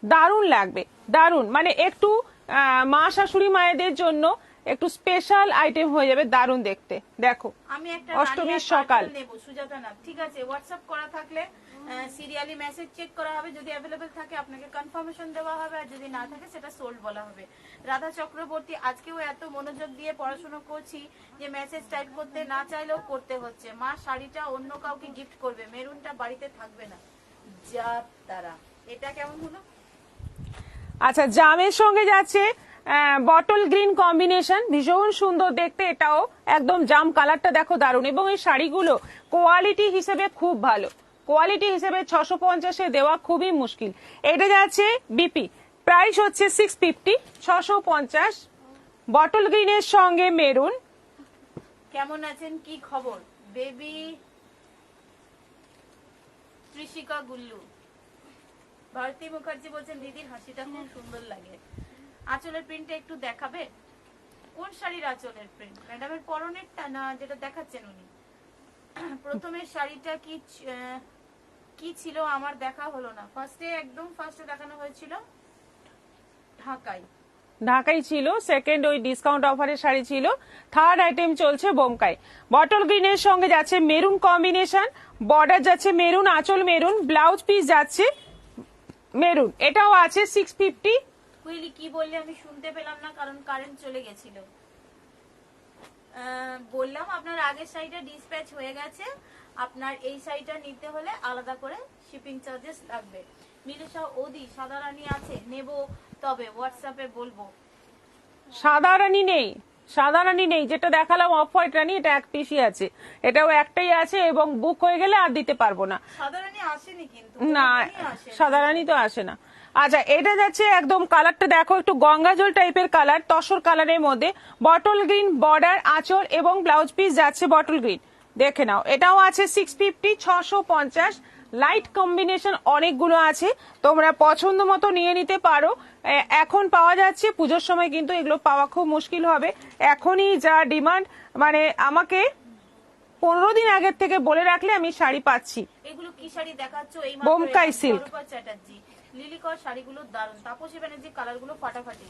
দারুণ লাগবে, দারুণ, মানে একটু মা শাশুড়ি মায়েদের জন্য একটু স্পেশাল আইটেম হয়ে যাবে, দারুণ দেখতে। দেখো, আমি একটা অষ্টমীর সকাল নেব। সুজাতা না, ঠিক আছে, হোয়াটসঅ্যাপ করা থাকলে সিরিয়ালি মেসেজ চেক করা হবে, যদি অ্যাভেলেবেল থাকে আপনাকে কনফার্মেশন দেওয়া হবে, আর যদি না থাকে সেটা সোল্ড বলা হবে। রাধা চক্রবর্তী, আজকেও এত মনোযোগ দিয়ে পড়াশোনা করছি যে মেসেজ টাইপ করতে না চাইলেও করতে হচ্ছে। মা শাড়িটা অন্য কাউকে গিফট করবে, মেরুনটা বাড়িতে থাকবে না। যা তারা, এটা কেমন হলো? আচ্ছা, জামের সঙ্গে যাচ্ছে বটল গ্রিন কম্বিনেশন, ভীষণ সুন্দর দেখতে। এটাও একদম জাম কালারটা দেখো, দারুণ। এবং এই শাড়িগুলো কোয়ালিটি হিসেবে খুব ভালো, কোয়ালিটি হিসেবে 650-এ দেওয়া খুবই মুশকিল। এটা যাচ্ছে বিপি, প্রাইস হচ্ছে 650, 650। বটল গ্রিনের সঙ্গে মেরুন। কেমন আছেন, কি খবর বেবি? ত্রিশিকা গুল্লু। ভারতী মুখার্জি বলছেন দিদির হাসিটা খুব সুন্দর লাগে। আঁচলের প্রিন্টটা একটু দেখাবে? কোন শাড়ির আঁচলের প্রিন্ট? ম্যাডামের পরনেরটা না যেটা দেখাচ্ছেন উনি? প্রথমের শাড়িটা কি ছিল আমার দেখা হলো না। একদম ফার্স্টে দেখানো হয়েছিল ঢাকাই ছিল, সেকেন্ড ওই ডিসকাউন্ট অফারের শাড়ি ছিল, থার্ড আইটেম চলছে বোমকাই। বটল গ্রিনের সঙ্গে যাচ্ছে মেরুন কম্বিনেশন, বর্ডার যাচ্ছে মেরুন, আঁচল মেরুন, ব্লাউজ পিস যাচ্ছে মেরুন। এটাও আছে 650। কুইলি কি বললে আমি শুনতে পেলাম না, কারণ কারেন্ট চলে গেছিল। বললাম আপনার আগের শাড়িটা ডিসপ্যাচ হয়ে গেছে, আপনার এই শাড়িটা নিতে হলে আলাদা করে শিপিং চার্জেস লাগবে। মিলিশা ওদি, সাদা রানী আছে নেব, তবে হোয়াটসঅ্যাপে বলবো। সাদা রানী নেই, সাদা রানী নেই, যেটা দেখালাম অফ হোয়াইট রানী, এটা এক পিসই আছে, এটাও একটাই আছে এবং বুক হয়ে গেলে আর দিতে পারবো না। সাধারণই আসেনি কিন্তু, না, কোনোদিনই আসেনি। সাদা রানী তো আসে না। আচ্ছা, এটা যাচ্ছে একদম কালারটা দেখো, একটু গঙ্গা জল টাইপের কালার, তসর কালারের মধ্যে, বটল গ্রিন বর্ডার, আঁচল এবং ব্লাউজ পিস যাচ্ছে বটল গ্রিন। দেখে নাও, এটাও আছে 650, 650। লাইট কম্বিনেশন অনেকগুলো আছে, তোমরা পছন্দ মতো নিয়ে নিতে পারো। এখন পাওয়া যাচ্ছে, পুজোর সময় কিন্তু এগুলো পাওয়া খুব মুশকিল হবে। এখনই যা ডিমান্ড, মানে আমাকে 15 দিন আগের থেকে বলে রাখলে আমি শাড়ি পাচ্ছি। এগুলো কি শাড়ি দেখাচ্ছ? এই বোমকাই সিল্ক। চ্যাটার্জি লিলিকর শাড়িগুলো দারুণ, তাপসী ব্যানার্জি কালারগুলো ফাটাফাটি।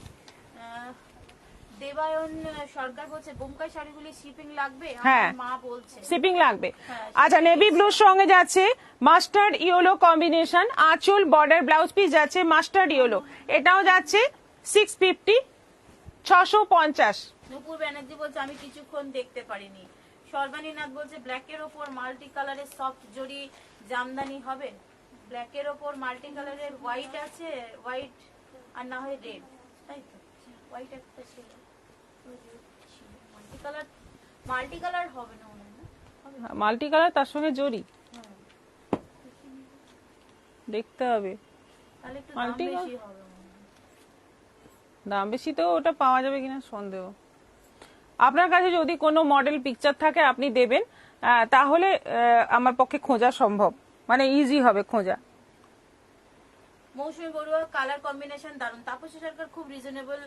দেবায়ন সরকার বলছে বোমকাই শাড়িগুলি শিপিং লাগবে, হ্যাঁ, আমার মা বলছে শিপিং লাগবে। হ্যাঁ, আচ্ছা, নেভি ব্লুর সঙ্গে যাচ্ছে মাস্টার্ড ইয়েলো কম্বিনেশন, আঁচল বর্ডার ব্লাউজ পিস যাচ্ছে মাস্টার্ড ইয়েলো, এটাও যাচ্ছে 650, 650। নূপুর ব্যানার্জি বলছে আমি কিছুক্ষণ দেখতে পারিনি। সর্বানী নাথ বলছে ব্ল্যাকের ওপর মাল্টি কালারের সফট জড়ি জামদানি হবে। ব্ল্যাকের ওপর মাল্টি কালারের হোয়াইট আছে, হোয়াইট আর না হয় রেড, তাই তো? হোয়াইট একটা ছিল, মাল্টি কালার, মাল্টি কালার হবে না মনে হয় না? হবে? মাল্টি কালার তার সঙ্গে জরি, হ্যাঁ, দেখতে হবে। তাহলে একটু দাম মাল্টি বেশি হবে মনে হয়। দাম বেশি তো ওটা পাওয়া যাবে কিনা সন্দেহ। আপনার কাছে যদি কোনো মডেল পিকচার থাকে আপনি দেবেন, তাহলে আমার পক্ষে খোঁজা সম্ভব, মানে ইজি হবে খোঁজা। মৌসুমী বড়ুয়া কালার কম্বিনেশন দারুন, তাপসী সরকার খুব রিজনেবল।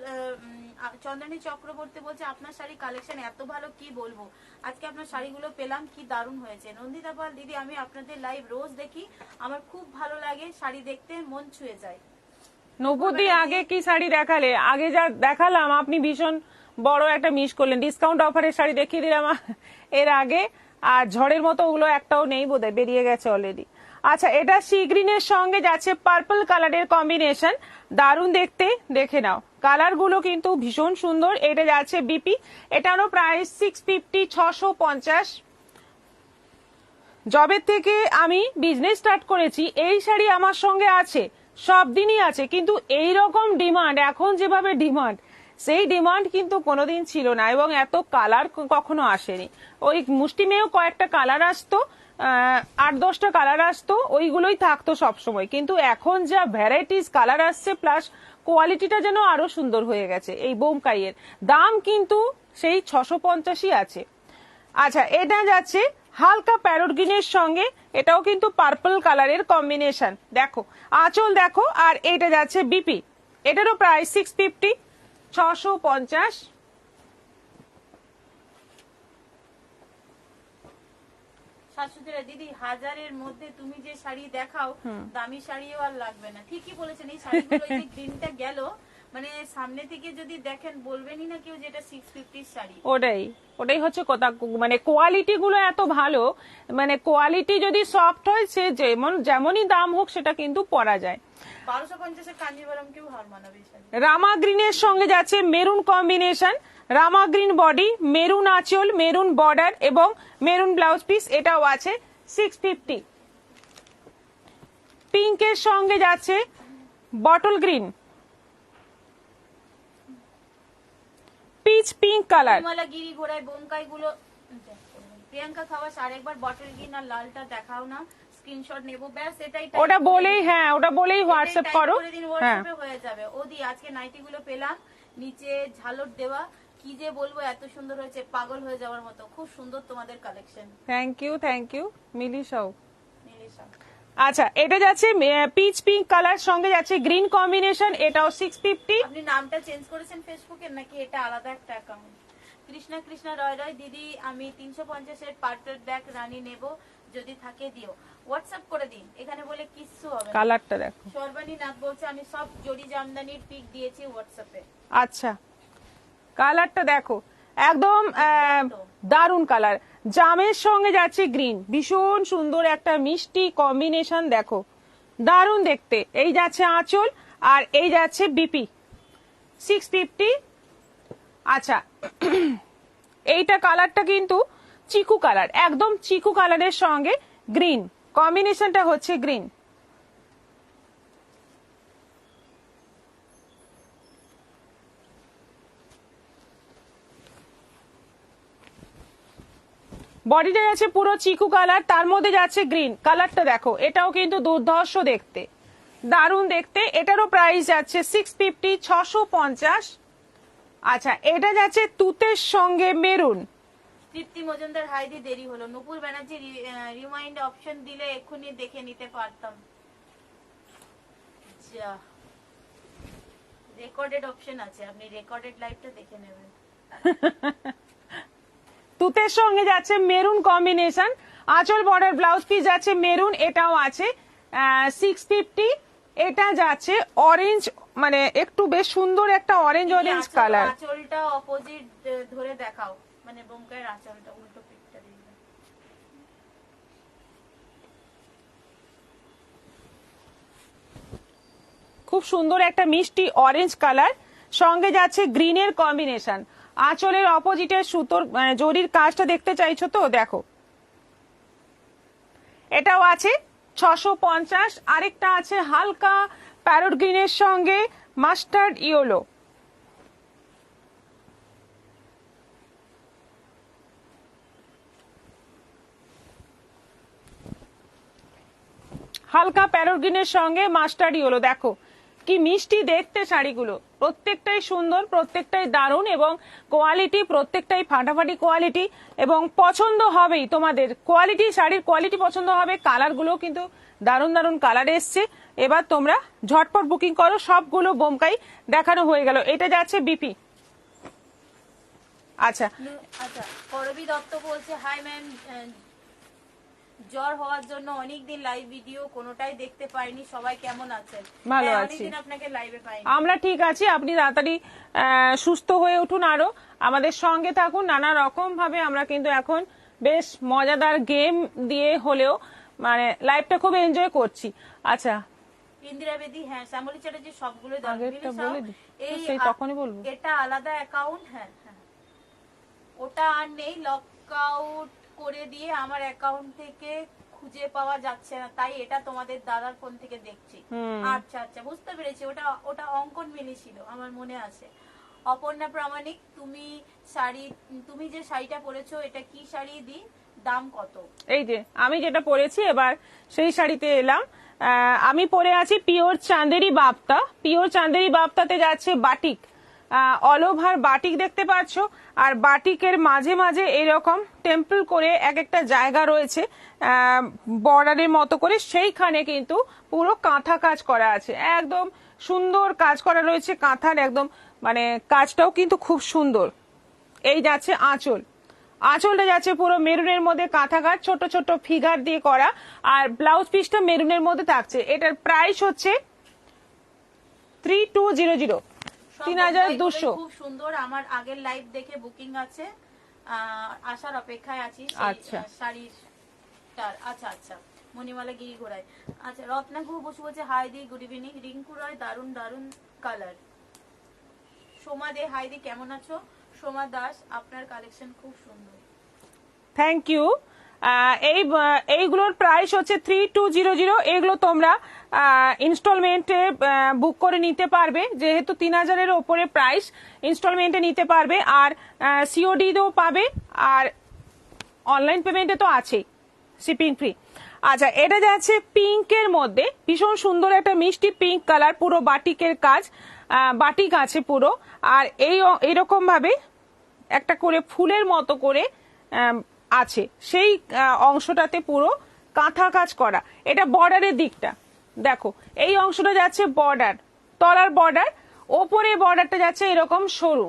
চন্দ্রানী চক্রবর্তী বলছে আপনার শাড়ি কালেকশন এত ভালো কি বলবো, আজকে আপনার শাড়িগুলো পেলাম, কি দারুণ হয়েছে। নন্দিতা পাল দিদি আমি আপনাদের লাইভ রোজ দেখি, আমার খুব ভালো লাগে, শাড়ি দেখতে মন ছুঁয়ে যায়। নবুদি আগে কি শাড়ি দেখালে, আগে যা দেখালাম আপনি ভীষণ বড় একটা মিস করলেন, ডিসকাউন্ট অফারের শাড়ি দেখিয়ে দিলাম এর আগে, আর ঝড়ের মতো ওগুলো একটাও নেই, বোধহয় বেরিয়ে গেছে অলরেডি। আচ্ছা, এটা সি গ্রিনের সঙ্গে যাচ্ছে পার্পল কালারের কম্বিনেশন, দারুণ দেখতে, দেখে নাও কালার গুলো কিন্তু ভীষণ সুন্দর। এটা যাচ্ছে বিপি, এটারও প্রাইস 650, 650। জবের থেকে আমি বিজনেস স্টার্ট করেছি, এই শাড়ি আমার সঙ্গে আছে, সব দিনই আছে, কিন্তু এই রকম ডিমান্ড, এখন যেভাবে ডিমান্ড, সেই ডিমান্ড কিন্তু কোনোদিন ছিল না, এবং এত কালার কখনো আসেনি। ওই মুষ্টিমেয় কয়েকটা কালার আসতো, 8-10টা কালার আসতো, ওইগুলোই থাকতো সবসময়, কিন্তু এখন যা ভ্যারাইটিস কালার আসছে, প্লাস কোয়ালিটিটা যেন আরো সুন্দর হয়ে গেছে। এই বোমকাইয়ের দাম কিন্তু সেই 650ই আছে। আচ্ছা, এটা যাচ্ছে হালকা প্যারট গ্রিনের সঙ্গে, এটাও কিন্তু পার্পল কালারের কম্বিনেশন, দেখো আঁচল দেখো, আর এটা যাচ্ছে বিপি, এটারও প্রাইস 650, 650। শাশুড়িরা দিদি হাজারের মধ্যে তুমি যে শাড়ি দেখাও দামি শাড়িও আর লাগবে না, ঠিকই বলেছেন। এই শাড়িগুলো এই যে গ্রিনটা গেল, মানে সামনে থেকে যদি দেখেন বলবেনই না কেউ যে এটা 650 শাড়ি। ওটাই হচ্ছে কথা, মানে কোয়ালিটি গুলো এত ভালো, মানে কোয়ালিটি যদি সফট হয়, সে যেমনই দাম হোক সেটা কিন্তু পরা যায়। 1250-এর কাঞ্জিভারাম কেউ হার মানাবে এই শাড়ি। রামা গ্রিনের সঙ্গে যাচ্ছে maroon combination, Rama green body, maroon আঁচল, মেরুন বর্ডার এবং মেরুন ব্লাউজ পিস, এটাও আছে 650। পিঙ্কের সঙ্গে যাচ্ছে bottle green, peach pink colour. Himalay Giri ঘোড়ায় বোমকাই গুলো। প্রিয়াঙ্কা খাওয়াস আরেকবার বটল গ্রিন আর লালটা দেখাও না, স্ক্রিনশট নেবো, ব্যাস এটাই। ওটা বলেই, হ্যাঁ ওটা বলেই হোয়াটসঅ্যাপ করো। হ্যাঁ, হয়ে যাবে। ওদি আজকে নাইটি গুলো পেলাম, নিচে ঝালর দেওয়া, কি যে বলবো, এত সুন্দর হয়েছে, পাগল হয়ে যাওয়ার মতো, খুব সুন্দর তোমাদের কালেকশন। Thank you মিলিশাও। আচ্ছা, এটা যাচ্ছে পিচ পিঙ্ক কালার সঙ্গে যাচ্ছে গ্রিন কম্বিনেশন, এটাও 650। আপনি নামটা চেঞ্জ করেছেন ফেসবুকের নাকি এটা আলাদা একটা অ্যাকাউন্ট? কৃষ্ণা রয় দিদি আমি 350-এর পার্টের ব্যাগ রানী নেব, যদি থাকে দিও, হোয়াটসঅ্যাপ করে দিন, এখানে বলে কিচ্ছু হবে না। কালারটা দেখো। সর্বানী নাথ বলছে আমি সব জড়ি জামদানির পিক দিয়েছি হোয়াটসঅ্যাপে। আচ্ছা, কালারটা দেখো, একদম দারুন কালার, জামের সঙ্গে যাচ্ছে গ্রিন, ভীষণ সুন্দর একটা মিষ্টি কম্বিনেশন, দেখো দারুন দেখতে। এই যাচ্ছে আঁচল, আর এই যাচ্ছে বিপি, 650। আচ্ছা, এইটা কালারটা কিন্তু চিকু কালার, একদম চিকু কালারের সঙ্গে গ্রিন কম্বিনেশনটা হচ্ছে গ্রিন। বডিটা যাচ্ছে পুরো চিকু কালার, তার মধ্যে যাচ্ছে গ্রিন কালারটা, দেখো এটাও কিন্তু দুর্ধর্ষ দেখতে, দারুণ দেখতে। এটারও প্রাইস যাচ্ছে 650, 650। আচ্ছা, এটা যাচ্ছে তুতের সঙ্গে মেরুন। তৃপ্তি মজুমদার হাই দি দেরি হলো, নুপুর ব্যানার্জি রিমাইন্ড অপশন দিলে এক্ষুনি দেখে নিতে পারতাম। যা রেকর্ডেড অপশন আছে, আপনি রেকর্ডেড লাইভটা দেখে নেবেন। তুতের সঙ্গে যাচ্ছে মেরুন কম্বিনেশন, আঁচল বর্ডার ব্লাউজ পিস যাচ্ছে মেরুন, এটাও আছে 650। এটা যাচ্ছে অরেঞ্জ, মানে একটু বেশ সুন্দর একটা অরেঞ্জ অরেঞ্জ কালার। আঁচলটা অপোজিট ধরে দেখাও, মানে বোমকায়ের আঁচলটা উল্টো পিঠটা দিয়ে দাও। খুব সুন্দর একটা মিষ্টি অরেঞ্জ কালার, সঙ্গে যাচ্ছে গ্রিনের কম্বিনেশন। আঁচলের অপোজিটে সুতোর মানে জরির কাজটা দেখতে চাইছো তো, দেখো এটাও আছে 650। আরেকটা আছে হালকা প্যারট গ্রিনের সঙ্গে মাস্টার্ড ইয়েলো। হালকা প্যারট গ্রিনের সঙ্গে মাস্টার্ড ইয়েলো, দেখো কি মিষ্টি দেখতে শাড়িগুলো, প্রত্যেকটাই সুন্দর, প্রত্যেকটাই দারুণ, এবং কোয়ালিটি প্রত্যেকটাই ফাটাফাটি কোয়ালিটি, এবং পছন্দ হবেই তোমাদের। কোয়ালিটি, শাড়ির কোয়ালিটি পছন্দ হবে। কালারগুলো কিন্তু দারুণ দারুণ কালার এসছে। এবার তোমরা ঝটপট বুকিং করো, সবগুলো বোমকাই দেখানো হয়ে গেল। এটা যাচ্ছে বিপি। আচ্ছা আচ্ছা, করবী দত্ত বলছে হাই ম্যাম, জ্বর হওয়ার জন্য অনেকদিন লাইভ ভিডিও কোনোটাই দেখতে পাইনি, সবাই কেমন আছেন? ভালো হ্যাঁ, আছি। অনেকদিন আপনাকে লাইভে পাইনি। আমরা ঠিক আছি, আপনি তাড়াতাড়ি সুস্থ হয়ে উঠুন, আরো আমাদের সঙ্গে থাকুন। নানা রকম ভাবে আমরা কিন্তু এখন বেশ মজাদার গেম দিয়ে হলেও মানে লাইফটা খুব এনজয় করছি। আচ্ছা, ইন্দিরা বেদি, হ্যাঁ শ্যামলী চ্যাটার্জি, সবগুলো আগেরটা বলে দিই, সেই তখনই বলবো। এটা আলাদা অ্যাকাউন্ট, হ্যাঁ হ্যাঁ, ওটা আর নেই, লক আউট করে দিয়ে আমার অ্যাকাউন্ট থেকে খুঁজে পাওয়া যাচ্ছে না, তাই এটা তোমাদের দাদার ফোন থেকে দেখছি। আচ্ছা আচ্ছা, বুঝতে পেরেছি, ওটা ওটা অঙ্কন মিনি ছিল, আমার মনে আছে। অপর্ণা প্রামাণিক, তুমি যে শাড়িটা পরেছো, এটা কি শাড়ি দি, দাম কত? এই যে আমি যেটা পরেছি এবার সেই শাড়িতে এলাম। আমি পরে আছি পিওর চাঁদেরি বাপ্তা। পিওর চাঁদেরি বাপ্তাতে যাচ্ছে বাটিক, অল ওভার বাটিক দেখতে পাচ্ছ, আর বাটিকের মাঝে মাঝে এরকম টেম্পল করে এক একটা জায়গা রয়েছে বর্ডারের মতো করে, সেইখানে কিন্তু পুরো কাঁথা কাজ করা আছে, একদম সুন্দর কাজ করা রয়েছে কাঁথার, একদম মানে কাজটাও কিন্তু খুব সুন্দর। এই যাচ্ছে আঁচল, আঁচলটা যাচ্ছে পুরো মেরুনের মধ্যে কাঁথা কাজ, ছোট ছোট ফিগার দিয়ে করা, আর ব্লাউজ পিসটা মেরুনের মধ্যে থাকছে। এটার প্রাইস হচ্ছে 3200, 3200। খুব সুন্দর, আমার আগের লাইভ দেখে বুকিং আছে, আসার অপেক্ষায় আছি আচ্ছা। শাড়িটার। আচ্ছা আচ্ছা, মণিমালা গিরি ঘোড়ায়। আচ্ছা, রত্না গুহ বসু বলছে হাই দি, গুড ইভিনিং। রিঙ্কু রায়, দারুন দারুন কালার। সোমা দে, হাই দি, কেমন আছো? সোমা দাস, আপনার কালেকশন খুব সুন্দর, থ্যাংক ইউ। এইগুলোর প্রাইস হচ্ছে 3200। এগুলো তোমরা ইনস্টলমেন্টে বুক করে নিতে পারবে, যেহেতু 3000-এর ওপরে প্রাইস, ইনস্টলমেন্টে নিতে পারবে, আর সিওডিতেও পাবে, আর অনলাইন পেমেন্টে তো আছেই, শিপিং ফ্রি। আচ্ছা, এটা যাচ্ছে পিঙ্কের মধ্যে, ভীষণ সুন্দর একটা মিষ্টি পিঙ্ক কালার, পুরো বাটিকের কাজ, বাটিক আছে পুরো, আর এইরকম ভাবে একটা করে ফুলের মতো করে আছে, সেই অংশটাতে পুরো কাঁথা কাজ করা। এটা বর্ডারের দিকটা দেখো, এই অংশটা যাচ্ছে বর্ডার, তলার বর্ডার, ওপরে বর্ডারটা যাচ্ছে এরকম সরু।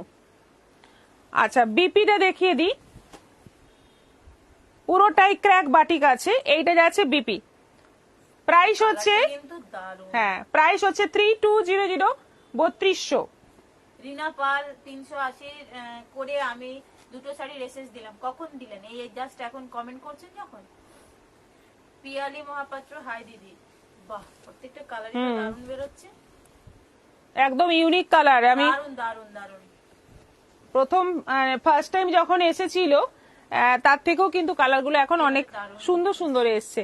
আচ্ছা, বিপিটা দেখিয়ে দিই, পুরোটাই ক্র্যাক বাটিক আছে। এইটা যাচ্ছে বিপি, প্রাইস হচ্ছে, কিন্তু দারুণ। হ্যাঁ প্রাইস হচ্ছে 3200, 3200। রিনা পাল 380 করে আমি দুটো শাড়ি রেসেস দিলাম। কখন দিলেন? এই জাস্ট এখন কমেন্ট করছেন যখন। পিয়ালি মহাপাত্র, হাই দিদি, বাহ, প্রত্যেকটা কালারই দারুণ বেরোচ্ছে, একদম ইউনিক কালার। আমি দারুণ দারুণ দারুণ। প্রথম ফার্স্ট টাইম যখন এসেছিল তার থেকেও কিন্তু কালারগুলো এখন অনেক সুন্দর সুন্দর এসছে।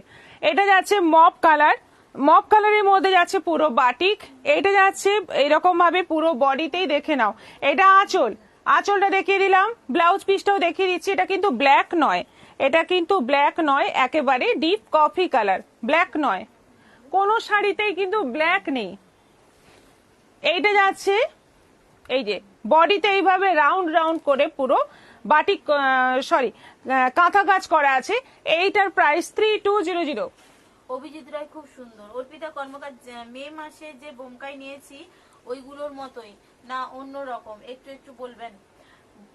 এটা যাচ্ছে মপ কালার, মপ কালারের মধ্যে যাচ্ছে পুরো বাটিক। এটা যাচ্ছে এরকম ভাবে পুরো বডিতেই, দেখে নাও। এটা আঁচল, আঁচলটা দেখিয়ে দিলাম, ব্লাউজ পিসটাও দেখিয়ে দিচ্ছি। এটা কিন্তু ব্ল্যাক নয়, এটা কিন্তু ব্ল্যাক নয়, একেবারে ডিপ কফি কালার, ব্ল্যাক নয়, কোনো শাড়িতেই কিন্তু ব্ল্যাক নেই। এইটা যাচ্ছে এই যে বডিতে এইভাবে রাউন্ড রাউন্ড করে পুরো বাটিক সরি কাঁথা কাজ করা আছে। এইটার প্রাইস 3200। অভিজিৎ রায় খুব সুন্দর। অর্পিতা কর্মকার মে মাসে যে বোমকাই নিয়েছি ওইগুলোর মতোই না অন্য রকম, একটু একটু বলবেন?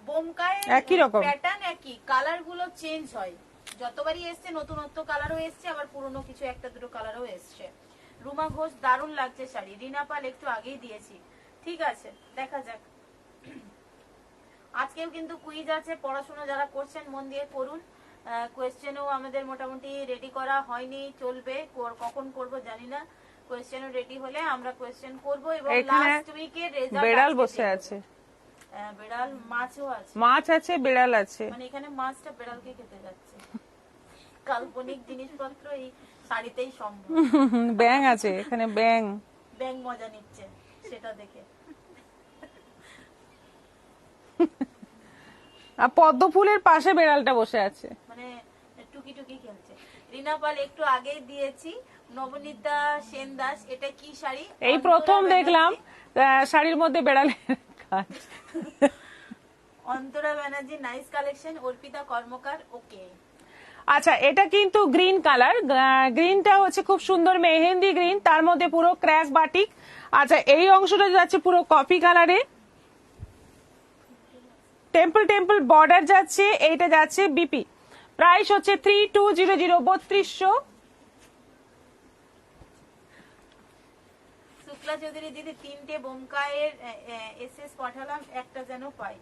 বোমকাই একই রকম প্যাটার্ন, একই কালার গুলো চেঞ্জ হয়, যতবারই এসছে নতুনত্ব কালারও এসছে, আবার পুরনো কিছু একটা দুটো কালারও এসছে। রুমা ঘোষ দারুণ লাগছে শাড়ি। রিনা পাল একটু আগেই দিয়েছি, ঠিক আছে দেখা যাক। আজকেও কিন্তু কুইজ আছে, পড়াশোনা যারা করছেন মন দিয়ে করুন। কোয়েশ্চেনও আমাদের মোটামুটি রেডি করা হয়নি, চলবে, কখন করব জানি না। কোয়েশ্চেনও রেডি হলে আমরা কোয়েশ্চেন করব। এবং লাস্ট উইকের রেজাল্ট বেড়াল বসে আছে, বেড়াল মাছও আছে, মাছ আছে, বেড়াল আছে, মানে এখানে মাছটা বেড়ালকে খেতে যাচ্ছে। কাল্পনিক জিনিসপত্র এই শাড়িতেই সম্ভব। ব্যাং আছে এখানে, ব্যাং ব্যাং মজা নিচ্ছে সেটা দেখে। আর পদ্ম ফুলের পাশে বেড়ালটা বসে আছে, মানে টুকি টুকি খেলছে। রিনা পাল একটু আগেই দিয়েছি। নবনীতা সেন দাস, এটা কি শাড়ি? এই প্রথম দেখলাম শাড়ির মধ্যে বেড়ালের কাজ। Antara Banerjee nice collection. Arpita Karmakar okay. আচ্ছা, এটা কিন্তু গ্রিন কালার, গ্রিনটা হচ্ছে খুব সুন্দর মেহেন্দি গ্রিন, তার মধ্যে পুরো ক্র্যাক বাটিক। আচ্ছা, এই অংশটা যাচ্ছে পুরো কফি কালারে, টেম্পল টেম্পল বর্ডার যাচ্ছে, এইটা যাচ্ছে বিপি। প্রাইস হচ্ছে 3200, 3200। শুক্লা চৌধুরী দিদি, 3টে বোমকায়ের এসএস পাঠালাম, একটা যেন পাই।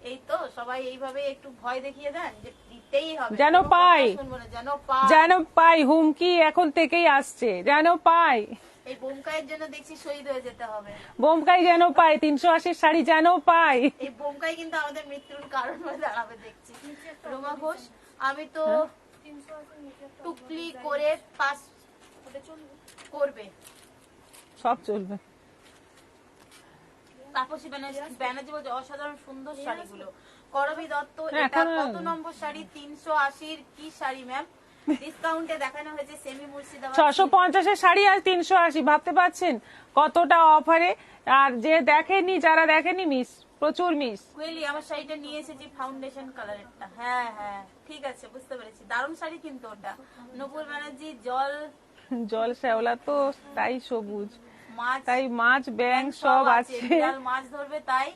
এই তো সবাই এইভাবে একটু ভয় দেখিয়ে দেন যে দিতেই হবে, যেন পাই, যেন পাই, যেন পাই, হুমকি এখন থেকেই আসছে, যেন পাই। এই বোমকায়ের জন্য দেখছি শহীদ হয়ে যেতে হবে। বোমকাই যেন পাই, 380 শাড়ি যেন পাই। এই বোমকাই কিন্তু আমাদের মৃত্যুর কারণ হয়ে দাঁড়াবে দেখছি। রোমা ঘোষ, আমি তো টুকলি করে পাস করবে, সব চলবে। তাপসী ব্যানার্জি বলছে অসাধারণ সুন্দর শাড়িগুলো। করবী দত্ত, হ্যাঁ, এটা এখন- কত নম্বর শাড়ি? 380-র কি শাড়ি ম্যাম? ডিসকাউন্টে দেখানো হয়েছে সেমি মুর্শিদাবাদ। 650 শাড়ি আর 380, ভাবতে পারছেন কতটা অফারে। আর যে দেখেনি, যারা দেখেনি, মিস, প্রচুর মিস। কুয়েলি, আমার শাড়িটা নিয়ে এসেছি ফাউন্ডেশন কালারেরটা। হ্যাঁ হ্যাঁ ঠিক আছে, বুঝতে পেরেছি, দারুণ শাড়ি কিন্তু ওটা। নূপুর ব্যানার্জি, জল শ্যাওলা তো তাই সবুজ, মাছ, তাই মাছ ব্যাং সব আছে। বিড়াল মাছ ধরবে তাই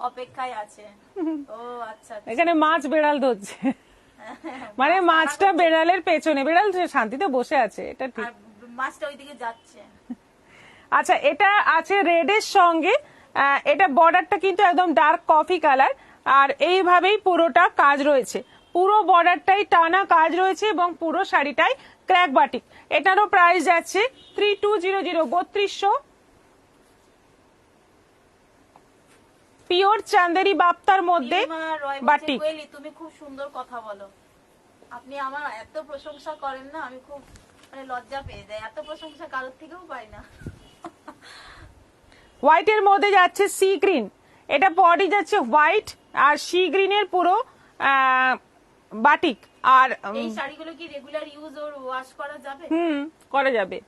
অপেক্ষায় আছে। ও আচ্ছা আচ্ছা। এখানে মাছ বেড়াল ধরছে, মানে মাছটা বেড়ালের পেছনে, বেড়াল শান্তিতে বসে আছে, এটা ঠিক। আর মাছটা ওইদিকে যাচ্ছে। আচ্ছা, এটা আছে রেডের সঙ্গে, এটা বর্ডারটা কিন্তু একদম ডার্ক কফি কালার, আর এইভাবেই পুরোটা কাজ রয়েছে, পুরো বর্ডারটাই টানা কাজ রয়েছে এবং পুরো শাড়িটাই ক্র্যাক বাটিক। এটারও প্রাইস যাচ্ছে 3200, 3200। পিওর চান্দেরি বাপ্তার মধ্যে নীলিমা রয় বলছে, বাটিক। কোয়েলি তুমি খুব সুন্দর কথা বলো। আপনি আমার এত প্রশংসা করেন না, আমি খুব মানে লজ্জা পেয়ে যাই, এত প্রশংসা কারোর থেকেও পাই না। হোয়াইটের মধ্যে যাচ্ছে সি গ্রিন, এটা বডি যাচ্ছে হোয়াইট আর সি গ্রিনের পুরো বাটিক। আর এই শাড়িগুলো কি রেগুলার ইউজ ওর ওয়াশ করা যাবে? করা যাবে।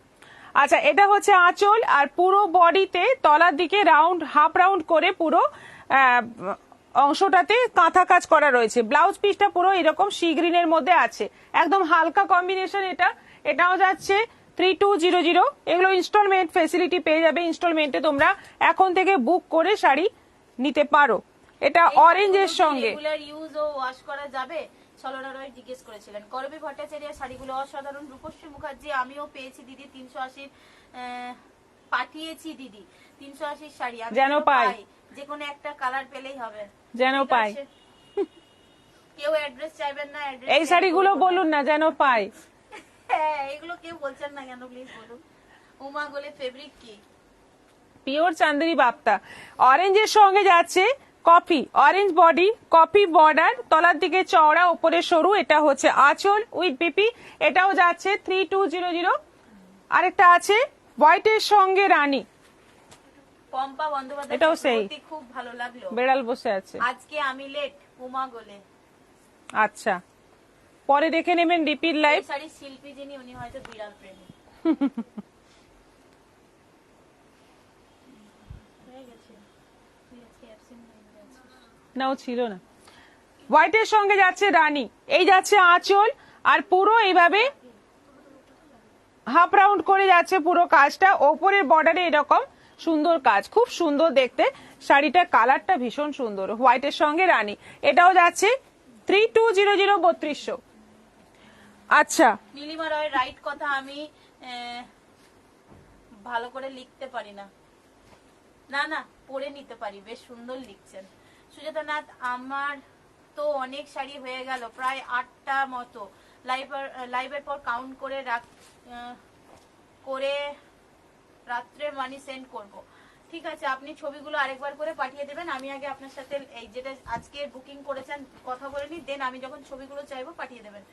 আচ্ছা, এটা হচ্ছে আঁচল, আর পুরো বডিতে তলার দিকে রাউন্ড, হাফ রাউন্ড করে পুরো অংশটাতে কাঁথা কাজ করা রয়েছে। ব্লাউজ পিসটা পুরো এরকম সি গ্রিনের মধ্যে আছে, একদম হালকা কম্বিনেশন। এটাও যাচ্ছে 3200। এগুলো ইনস্টলমেন্ট ফেসিলিটি পেয়ে যাবে, ইনস্টলমেন্টে তোমরা এখন থেকে বুক করে শাড়ি নিতে পারো। এটা অরেঞ্জের সঙ্গে। রেগুলার ইউজ ও ওয়াশ করা যাবে? ছলনা রয় জিজ্ঞেস করেছিলেন। করবী ভট্টাচার্য, শাড়িগুলো অসাধারণ। রূপশ্রী মুখার্জি, আমিও পেয়েছি দিদি 380, পাঠিয়েছি দিদি 380 শাড়ি। আমি যেন পাই, যে কোনো একটা কালার পেলেই হবে, যেন ঠিক পাই। আছে? কেউ অ্যাড্রেস চাইবেন না, অ্যাড্রেস এই শাড়িগুলো বলুন না, যেন পাই। হ্যাঁ, এগুলো কেউ বলছেন না কেন প্লিজ বলুন। উমা গোলে, ফেব্রিক কি? পিওর চান্দেরি বাপ্তা। অরেঞ্জের সঙ্গে যাচ্ছে coffee, orange body, coffee border, তলার দিকে চওড়া, উপরে সরু। এটা হচ্ছে আঁচল উইথ বিপি, এটাও যাচ্ছে 3200। আরেকটা আছে হোয়াইটের সঙ্গে রানী, পম্পা বন্দ্যোপাধ্যায়, এটাও সেই। সত্যি খুব ভালো লাগলো। বেড়াল বসে আছে। আজকে আমি লেট, উমা গোলে। আচ্ছা, পরে দেখে নেবেন রিপিট লাইভ। এই শাড়ির শিল্পী যিনি উনি হয়তো বিড়াল প্রেমী। হয়ে গেছে, তুই আজকে absent হয়ে গেছিস। না ও ছিল না। হোয়াইটের সঙ্গে যাচ্ছে রানী, এই যাচ্ছে আঁচল, আর পুরো এইভাবে হাফ রাউন্ড করে যাচ্ছে পুরো কাজটা, ওপরের বর্ডারে এরকম সুন্দর কাজ, খুব সুন্দর দেখতে শাড়িটার কালারটা ভীষণ সুন্দর। হোয়াইটের সঙ্গে রানী, এটাও যাচ্ছে 3200 3200। আচ্ছা, নীলিমা রয় রাইট কথা, আমি ভালো করে লিখতে পারি না। না না, পড়ে নিতে পারি, বেশ সুন্দর লিখছেন। সুজাতা নাথ, আমার তো অনেক শাড়ি হয়ে গেল, প্রায় 8টা মতো। লাইভের পর কাউন্ট করে রাত্রে মানি সেন্ড করব। ঠিক আছে, আপনি ছবিগুলো আরেকবার করে পাঠিয়ে দেবেন। আমি আগে আপনার সাথে এই যেটা আজকে বুকিং করেছেন কথা বলে নি, দেন আমি যখন ছবিগুলো চাইবো পাঠিয়ে দেবেন।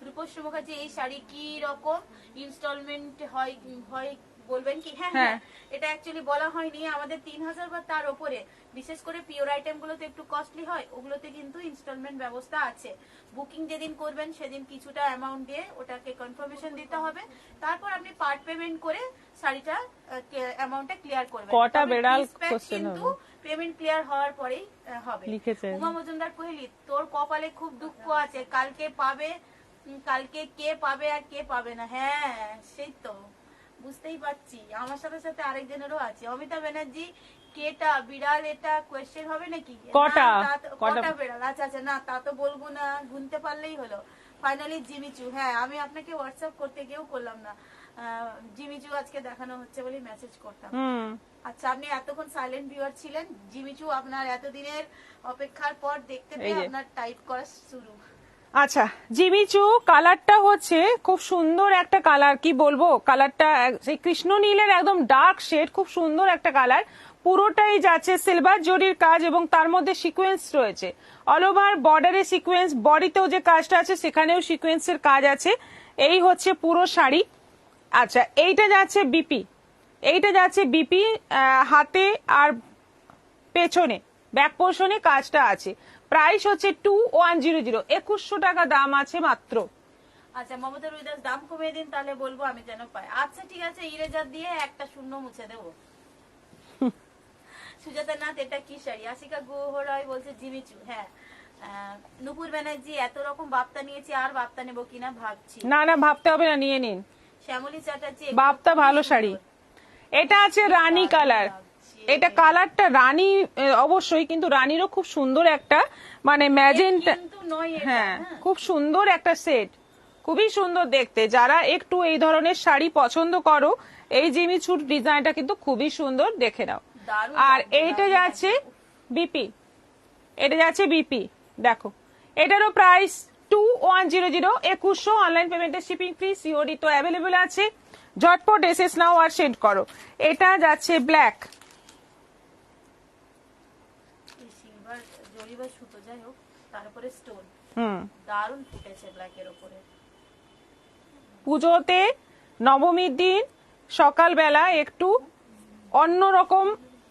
রূপশ্রী মুখার্জি, এই শাড়ি কি রকম ইনস্টলমেন্ট হয় বলবেন কি? হ্যাঁ হ্যাঁ, এটা অ্যাকচুয়ালি বলা হয়নি। আমাদের 3000 বা তার উপরে, বিশেষ করে পিওর আইটেম গুলোতে একটু কস্টলি হয়, ওগুলোতে কিন্তু ইনস্টলমেন্ট ব্যবস্থা আছে। বুকিং যেদিন করবেন সেদিন কিছুটা অ্যামাউন্ট দিয়ে ওটাকে কনফার্মেশন দিতে হবে, তারপর আপনি পার্ট পেমেন্ট করে শাড়িটা অ্যামাউন্টটা ক্লিয়ার করবেন। কটা বেড়াল কোশ্চেন কিন্তু পেমেন্ট ক্লিয়ার হওয়ার পরেই হবে। লিখেছে উমা মজুমদার কোহেলি, তোর কপালে খুব দুঃখ আছে, কালকে কে পাবে আর কে পাবে না। হ্যাঁ সেই তো বুঝতেই পারছি, আমার সাথে সাথে আরেকজনেরও আছে। অমিতা ব্যানার্জি, কেটা বিড়াল, এটা কোয়েশ্চেন হবে নাকি? কটা? কটা বিড়াল? আচ্ছা আচ্ছা, না তা তো বলবো না, গুনতে পারলেই হলো। ফাইনালি জিমিচু, হ্যাঁ আমি আপনাকে হোয়াটসঅ্যাপ করতে গিয়েও করলাম না, জিমিচু আজকে দেখানো হচ্ছে বলে মেসেজ করতাম। আচ্ছা, আপনি এতক্ষণ সাইলেন্ট ভিউয়ার ছিলেন। জিমিচু, আপনার এতদিনের অপেক্ষার পর দেখতে পেয়ে আপনার টাইপ করা শুরু। আচ্ছা, জিমিচু কালারটা হচ্ছে খুব সুন্দর একটা কালার, কি বলবো, কালারটা সেই কৃষ্ণ নীলের একদম ডার্ক শেড, খুব সুন্দর একটা কালার। পুরোটাই যাচ্ছে সিলভার জরির কাজ এবং তার মধ্যে সিকোয়েন্স রয়েছে। অল ওভার বর্ডারে সিকোয়েন্স, বডিতেও যে কাজটা আছে সেখানেও সিকোয়েন্সের কাজ আছে। এই হচ্ছে পুরো শাড়ি। আচ্ছা, এইটা যাচ্ছে বিপি, এইটা যাচ্ছে বিপি, হাতে আর পেছনে ব্যাক পোর্শনে কাজটা আছে। প্রাইস হচ্ছে 2100, 2100 টাকা দাম আছে মাত্র। আচ্ছা, মমতা রুইদাস, দাম কমিয়ে দিন তাহলে বলবো আমি যেন পাই। আচ্ছা ঠিক আছে, ইরেজার দিয়ে একটা শূন্য মুছে দেবো। সুজাতা নাথ, এটা কি শাড়ি? আশিকা গুহরায় বলছে জিমিচু। হ্যাঁ, নুপুর ব্যানার্জি, এত রকম বাপ্তা নিয়েছি, আর বাপ্তা নেবো কিনা ভাবছি। না না, ভাবতে হবে না, নিয়ে নিন। শ্যামলী চ্যাটার্জি, বাপ্তা ভালো শাড়ি। এটা আছে রানী কালার, এটা কালারটা রানী অবশ্যই, কিন্তু রানীরও খুব সুন্দর একটা মানে ম্যাজেন্টা, কিন্তু নয় এটা। হ্যাঁ খুব সুন্দর একটা সেট, খুবই সুন্দর দেখতে। যারা একটু এই ধরনের শাড়ি পছন্দ করো, এই জিমিচুর ডিজাইনটা কিন্তু খুবই সুন্দর, দেখে নাও। দারুণ আর লাগছে, এইটা দারুণ যাচ্ছে বিপি, এটা যাচ্ছে বিপি, দেখো এটারও প্রাইস 2100, 2100। অনলাইন পেমেন্টের শিপিং ফ্রি, সিওডি তো অ্যাভেলেবল আছে। ঝটপট এসএস নাও আর সেন্ড করো। এটা যাচ্ছে ব্ল্যাক, সিলভার জরি বা সুতো যাই হোক, তারপরে স্টোন, হুম, দারুণ ফুটেছে ব্ল্যাকের উপরে। পুজোতে নবমীর দিন সকালবেলা একটু অন্যরকম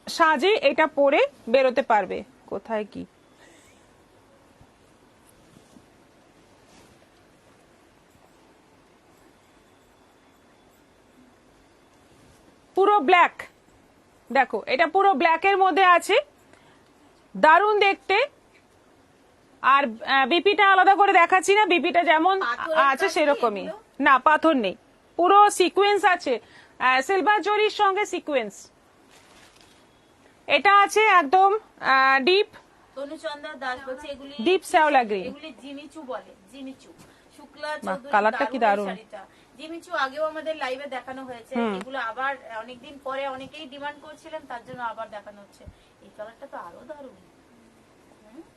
সাজে এটা পরে বেরোতে পারবে। কোথায় কি পুরো ব্ল্যাক, দেখো এটা পুরো ব্ল্যাকের মধ্যে আছে, দারুণ দেখতে। আর বিপিটা আলাদা করে দেখাচ্ছি না, বিপিটা যেমন পাথরের আছে কাজ কি সেরকমই। এগুলো? না, পাথর নেই, পুরো সিকোয়েন্স আছে, সিলভার জরির সঙ্গে সিকোয়েন্স। এটা আছে একদম ডিপ তনুচন্দ্রা দাস বলছে এগুলি ডিপ শ্যাওলা গ্রিন। এগুলি জিমিচু বলে, জিমিচু। শুক্লা বাহ, চৌধুরী, কালারটা কি দারুণ। এই শাড়িটা। জিমিচু আগেও আমাদের লাইভে দেখানো হয়েছে, এগুলো আবার অনেকদিন পরে অনেকেই ডিমান্ড করছিলেন, তার জন্য আবার দেখানো হচ্ছে। এই কালারটা তো আরো দারুণ,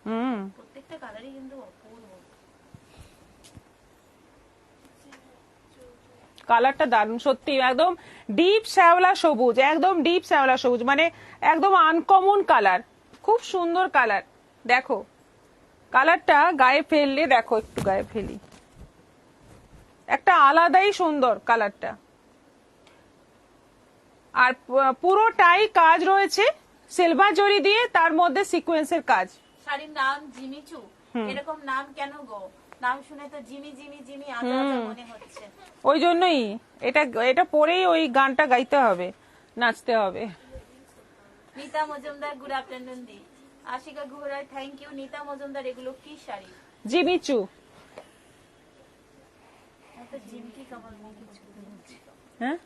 হুম, প্রত্যেকটা কালারই কিন্তু অপূর্ব। কালারটা দারুণ সত্যি, একদম ডিপ শ্যাওলা সবুজ, একদম ডিপ শ্যাওলা সবুজ, মানে একদম আনকমন কালার, খুব সুন্দর কালার। দেখো কালারটা গায়ে ফেললে, দেখো একটু গায়ে ফেলি, একটা আলাদাই সুন্দর কালারটা। আর পুরোটাই কাজ রয়েছে সিলভার জরি দিয়ে, তার মধ্যে সিকোয়েন্সের কাজ। শাড়ির নাম জিমিচু, এরকম নাম কেন গো? নাম শুনে তো জিমি জিমি জিমি আজা মনে হচ্ছে। ওই জন্যই এটা এটা পরেই ওই গানটা গাইতে হবে, নাচতে হবে। নীতা মজুমদার গুড আফটারনুন দি। Ashika Guharay thank you. নীতা মজুমদার এগুলো কি শাড়ি? জিমিচু। তো জিমকি কামাল হ্যাঁ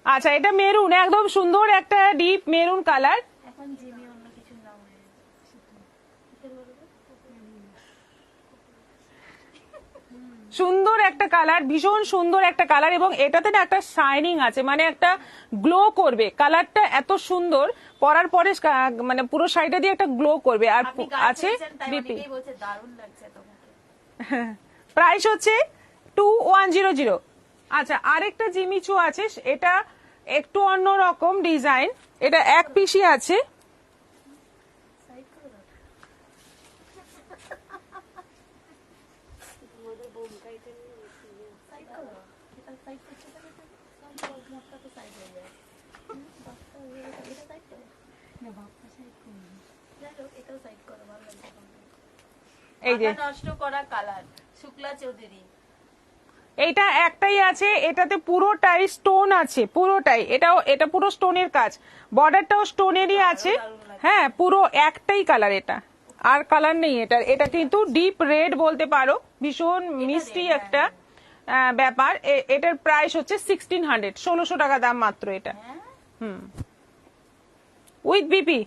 আচ্ছা, এটা মেরুন, একদম সুন্দর একটা ডিপ মেরুন কালার। এখন জিমি অন্য কিছু নাম হয়ে গেছে। সুন্দর একটা কালার, ভীষণ সুন্দর একটা কালার, এবং এটাতে না একটা শাইনিং আছে, মানে একটা গ্লো করবে। কালারটা এত সুন্দর, পরার পরে মানে পুরো শাড়িটা দিয়ে একটা গ্লো করবে। আর আপনি গায়ে আছে ফেলেছেন, তাই বিপি। অনেকেই বলছে দারুণ লাগছে তোমাকে। প্রাইস হচ্ছে 2100। আচ্ছা, আরেকটা জিমিচু আছে, এটা একটু অন্য রকম ডিজাইন, এটা এক পিসি আছে। সাইড করে দাও। সাইড করো। এটা সাইড করতে পারে তো সব মোটটা তো সাইড হয়ে যায়। বাচ্চা হয়ে গেছে, এটা সাইড করো। না বাচ্চা সাইড করো। যাই হোক, এটাও সাইড করো, ভালো লাগছে। এই যে মাথা নষ্ট করা কালার, শুক্লা চৌধুরী। এইটা একটাই আছে, এটাতে পুরোটাই স্টোন আছে, পুরোটাই। এটা পুরো স্টোনের কাজ, বর্ডারটাও স্টোনেরই আছে। হ্যাঁ, পুরো একটাই কালার এটা, আর কালার নেই এটা। এটা কিন্তু ডিপ রেড বলতে পারো, ভীষণ মিষ্টি একটা ব্যাপার। এটার প্রাইস হচ্ছে 1600, 1600 টাকা দাম মাত্র এটা। হ্যাঁ হুম, উইথ বিপি।